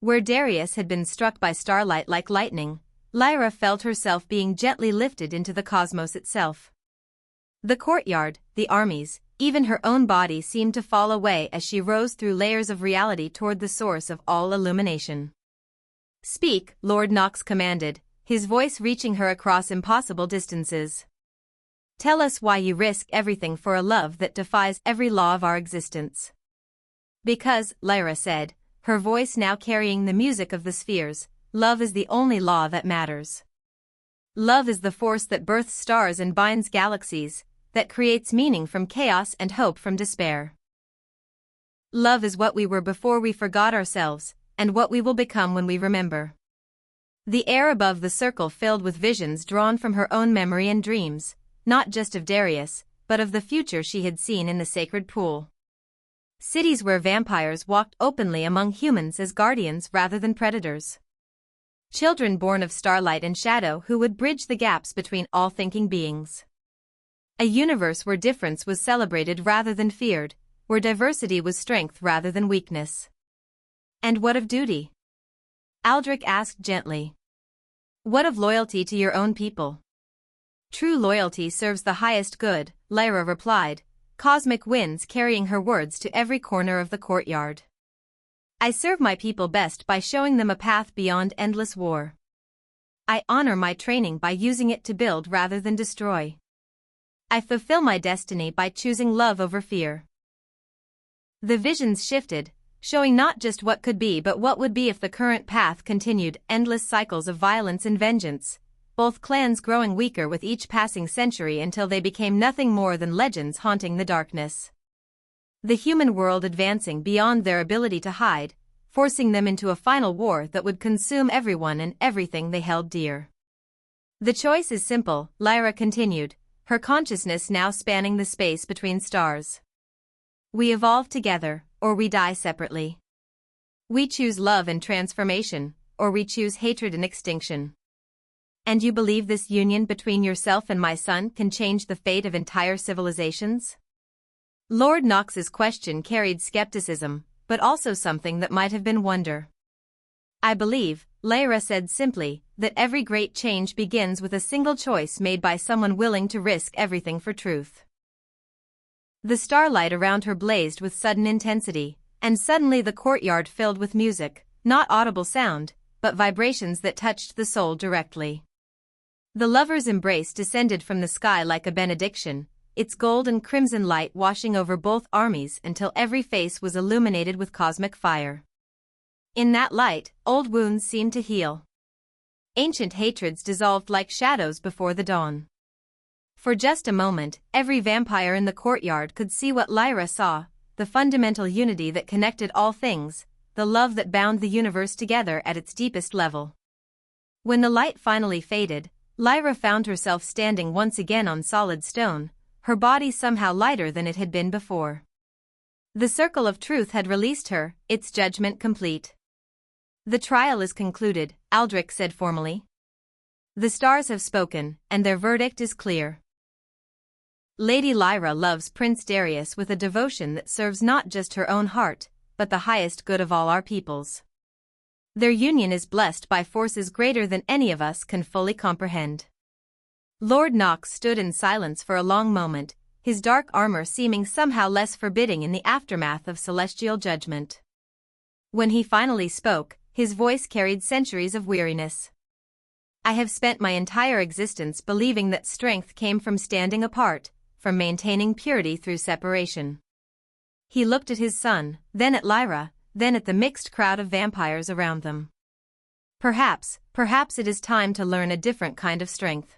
Where Darius had been struck by starlight like lightning, Lyra felt herself being gently lifted into the cosmos itself. The courtyard, the armies, even her own body seemed to fall away as she rose through layers of reality toward the source of all illumination. "Speak," Lord Knox commanded, his voice reaching her across impossible distances. "Tell us why you risk everything for a love that defies every law of our existence." "Because," Lyra said, her voice now carrying the music of the spheres, "love is the only law that matters. Love is the force that births stars and binds galaxies, that creates meaning from chaos and hope from despair. Love is what we were before we forgot ourselves, and what we will become when we remember." The air above the circle filled with visions drawn from her own memory and dreams, not just of Darius, but of the future she had seen in the sacred pool. Cities where vampires walked openly among humans as guardians rather than predators. Children born of starlight and shadow who would bridge the gaps between all thinking beings. A universe where difference was celebrated rather than feared, where diversity was strength rather than weakness. "And what of duty?" Aldrich asked gently. "What of loyalty to your own people?" "True loyalty serves the highest good," Lyra replied, cosmic winds carrying her words to every corner of the courtyard. "I serve my people best by showing them a path beyond endless war. I honor my training by using it to build rather than destroy. I fulfill my destiny by choosing love over fear." The visions shifted, showing not just what could be but what would be if the current path continued, endless cycles of violence and vengeance, both clans growing weaker with each passing century until they became nothing more than legends haunting the darkness. The human world advancing beyond their ability to hide, forcing them into a final war that would consume everyone and everything they held dear. "The choice is simple," Lyra continued, her consciousness now spanning the space between stars. "We evolve together, or we die separately. We choose love and transformation, or we choose hatred and extinction. And you believe this union between yourself and my son can change the fate of entire civilizations?" Lord Knox's question carried skepticism, but also something that might have been wonder. "I believe," Lyra said simply, "that every great change begins with a single choice made by someone willing to risk everything for truth." The starlight around her blazed with sudden intensity, and suddenly the courtyard filled with music, not audible sound, but vibrations that touched the soul directly. The lovers' embrace descended from the sky like a benediction, its gold and crimson light washing over both armies until every face was illuminated with cosmic fire. In that light, old wounds seemed to heal. Ancient hatreds dissolved like shadows before the dawn. For just a moment, every vampire in the courtyard could see what Lyra saw, the fundamental unity that connected all things, the love that bound the universe together at its deepest level. When the light finally faded, Lyra found herself standing once again on solid stone, her body somehow lighter than it had been before. The circle of truth had released her, its judgment complete. "The trial is concluded," Aldrich said formally. "The stars have spoken, and their verdict is clear. Lady Lyra loves Prince Darius with a devotion that serves not just her own heart, but the highest good of all our peoples. Their union is blessed by forces greater than any of us can fully comprehend." Lord Knox stood in silence for a long moment, his dark armor seeming somehow less forbidding in the aftermath of celestial judgment. When he finally spoke, his voice carried centuries of weariness. "I have spent my entire existence believing that strength came from standing apart, from maintaining purity through separation." He looked at his son, then at Lyra, then at the mixed crowd of vampires around them. Perhaps it is time to learn a different kind of strength."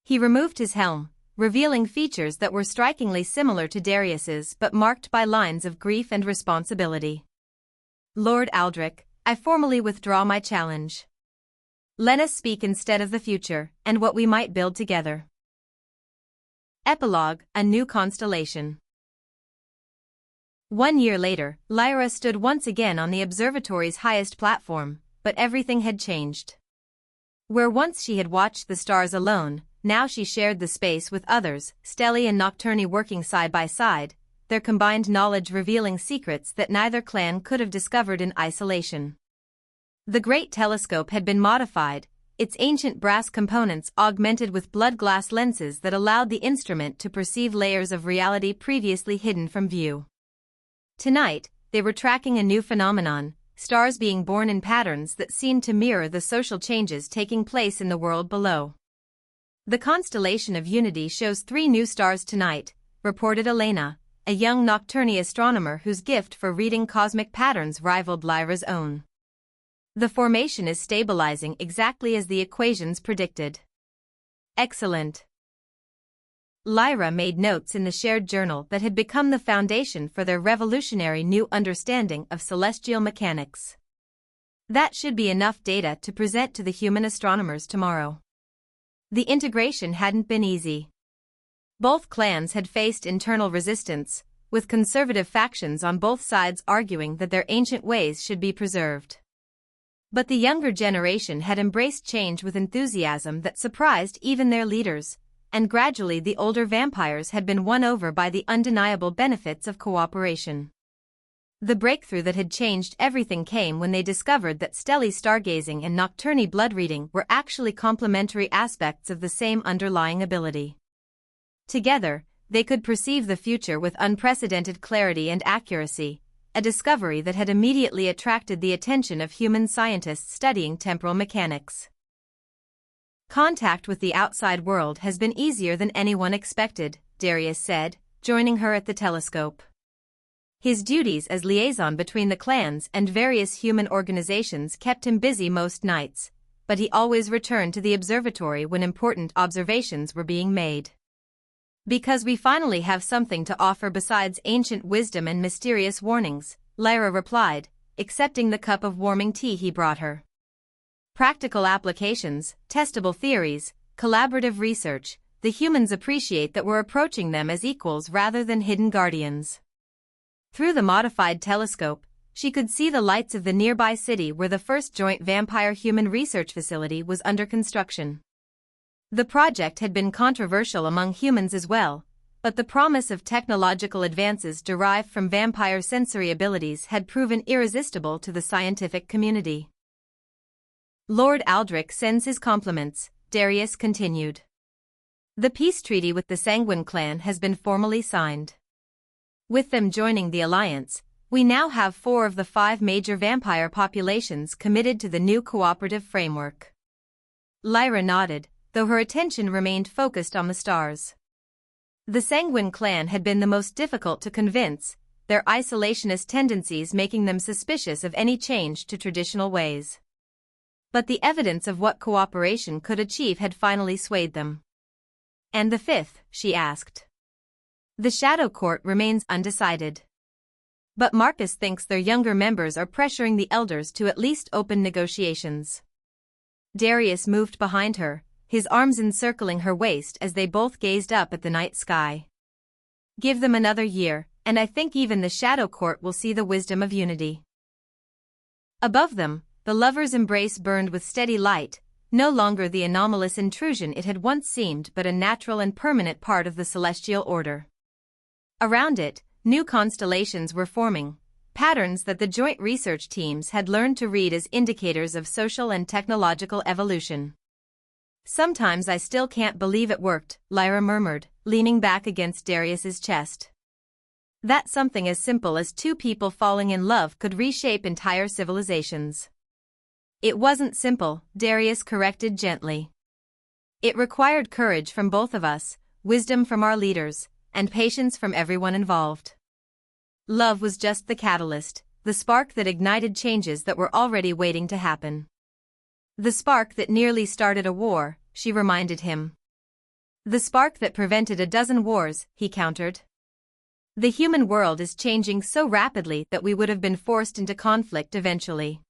He removed his helm, revealing features that were strikingly similar to Darius's but marked by lines of grief and responsibility. "Lord Aldrich, I formally withdraw my challenge. Let us speak instead of the future, and what we might build together." Epilogue: A New Constellation. 1 year later, Lyra stood once again on the observatory's highest platform, but everything had changed. Where once she had watched the stars alone, now she shared the space with others, Stelly and Nocturne working side by side, their combined knowledge revealing secrets that neither clan could have discovered in isolation. The great telescope had been modified, its ancient brass components augmented with blood glass lenses that allowed the instrument to perceive layers of reality previously hidden from view. Tonight, they were tracking a new phenomenon, stars being born in patterns that seemed to mirror the social changes taking place in the world below. The constellation of Unity shows 3 new stars tonight, reported Elena, a young nocturnal astronomer whose gift for reading cosmic patterns rivaled Lyra's own. The formation is stabilizing exactly as the equations predicted. Excellent. Lyra made notes in the shared journal that had become the foundation for their revolutionary new understanding of celestial mechanics. That should be enough data to present to the human astronomers tomorrow. The integration hadn't been easy. Both clans had faced internal resistance, with conservative factions on both sides arguing that their ancient ways should be preserved. But the younger generation had embraced change with enthusiasm that surprised even their leaders, and gradually the older vampires had been won over by the undeniable benefits of cooperation. The breakthrough that had changed everything came when they discovered that stellar stargazing and nocturnal blood reading were actually complementary aspects of the same underlying ability. Together, they could perceive the future with unprecedented clarity and accuracy, a discovery that had immediately attracted the attention of human scientists studying temporal mechanics. Contact with the outside world has been easier than anyone expected, Darius said, joining her at the telescope. His duties as liaison between the clans and various human organizations kept him busy most nights, but he always returned to the observatory when important observations were being made. Because we finally have something to offer besides ancient wisdom and mysterious warnings, Lyra replied, accepting the cup of warming tea he brought her. Practical applications, testable theories, collaborative research, the humans appreciate that we're approaching them as equals rather than hidden guardians. Through the modified telescope, she could see the lights of the nearby city where the first joint vampire-human research facility was under construction. The project had been controversial among humans as well, but the promise of technological advances derived from vampire sensory abilities had proven irresistible to the scientific community. Lord Aldrich sends his compliments, Darius continued. The peace treaty with the Sanguine clan has been formally signed. With them joining the alliance, we now have 4 of the 5 major vampire populations committed to the new cooperative framework. Lyra nodded, though her attention remained focused on the stars. The Sanguine clan had been the most difficult to convince, their isolationist tendencies making them suspicious of any change to traditional ways. But the evidence of what cooperation could achieve had finally swayed them. And the 5th, she asked. The Shadow Court remains undecided. But Marcus thinks their younger members are pressuring the elders to at least open negotiations. Darius moved behind her, his arms encircling her waist as they both gazed up at the night sky. Give them another year, and I think even the Shadow Court will see the wisdom of unity. Above them, the lovers' embrace burned with steady light, no longer the anomalous intrusion it had once seemed but a natural and permanent part of the celestial order. Around it, new constellations were forming, patterns that the joint research teams had learned to read as indicators of social and technological evolution. Sometimes I still can't believe it worked, Lyra murmured, leaning back against Darius's chest. That something as simple as 2 people falling in love could reshape entire civilizations. It wasn't simple, Darius corrected gently. It required courage from both of us, wisdom from our leaders, and patience from everyone involved. Love was just the catalyst, the spark that ignited changes that were already waiting to happen. The spark that nearly started a war, she reminded him. The spark that prevented a dozen wars, he countered. The human world is changing so rapidly that we would have been forced into conflict eventually.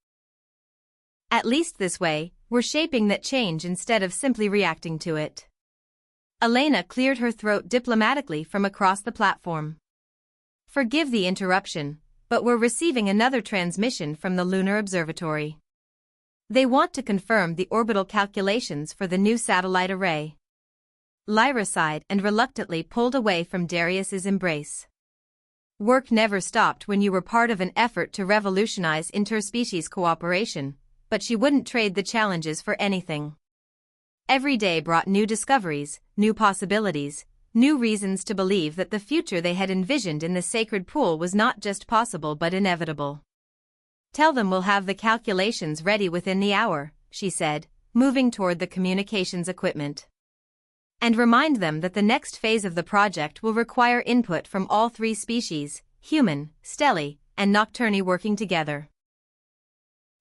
At least this way, we're shaping that change instead of simply reacting to it. Elena cleared her throat diplomatically from across the platform. Forgive the interruption, but we're receiving another transmission from the Lunar Observatory. They want to confirm the orbital calculations for the new satellite array. Lyra sighed and reluctantly pulled away from Darius's embrace. Work never stopped when you were part of an effort to revolutionize interspecies cooperation, but she wouldn't trade the challenges for anything. Every day brought new discoveries, new possibilities, new reasons to believe that the future they had envisioned in the sacred pool was not just possible but inevitable. "Tell them we'll have the calculations ready within the hour," she said, moving toward the communications equipment. "And remind them that the next phase of the project will require input from all three species, human, stelly, and nocturni working together."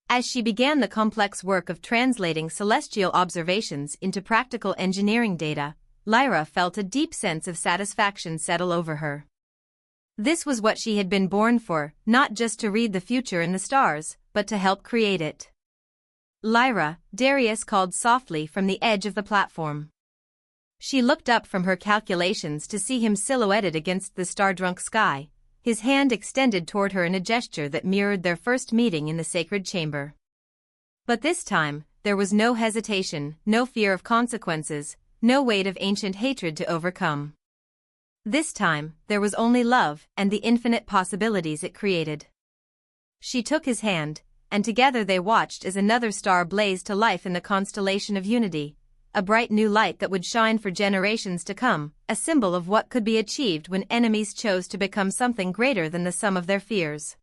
As she began the complex work of translating celestial observations into practical engineering data, Lyra felt a deep sense of satisfaction settle over her. This was what she had been born for, not just to read the future in the stars, but to help create it. "Lyra," Darius called softly from the edge of the platform. She looked up from her calculations to see him silhouetted against the star-drunk sky, his hand extended toward her in a gesture that mirrored their first meeting in the sacred chamber. But this time, there was no hesitation, no fear of consequences, no weight of ancient hatred to overcome. This time, there was only love and the infinite possibilities it created. She took his hand, and together they watched as another star blazed to life in the constellation of unity, a bright new light that would shine for generations to come, a symbol of what could be achieved when enemies chose to become something greater than the sum of their fears.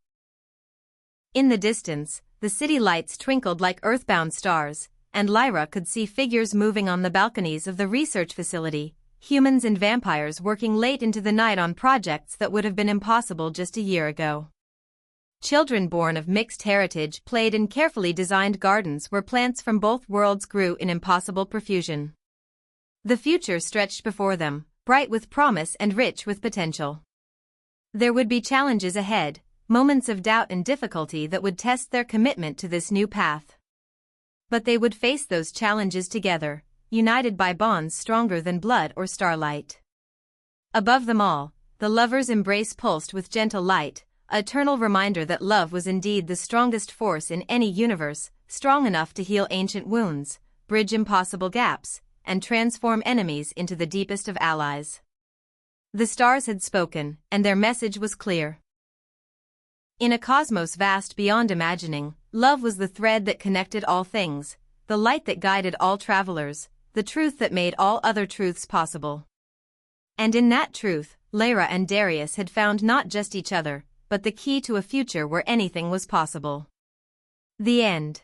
In the distance, the city lights twinkled like earthbound stars, and Lyra could see figures moving on the balconies of the research facility, humans and vampires working late into the night on projects that would have been impossible just a year ago. Children born of mixed heritage played in carefully designed gardens where plants from both worlds grew in impossible profusion. The future stretched before them, bright with promise and rich with potential. There would be challenges ahead, moments of doubt and difficulty that would test their commitment to this new path. But they would face those challenges together, united by bonds stronger than blood or starlight. Above them all, the lovers' embrace pulsed with gentle light, an eternal reminder that love was indeed the strongest force in any universe, strong enough to heal ancient wounds, bridge impossible gaps, and transform enemies into the deepest of allies. The stars had spoken, and their message was clear. In a cosmos vast beyond imagining, love was the thread that connected all things, the light that guided all travelers, the truth that made all other truths possible. And in that truth, Lyra and Darius had found not just each other, but the key to a future where anything was possible. The end.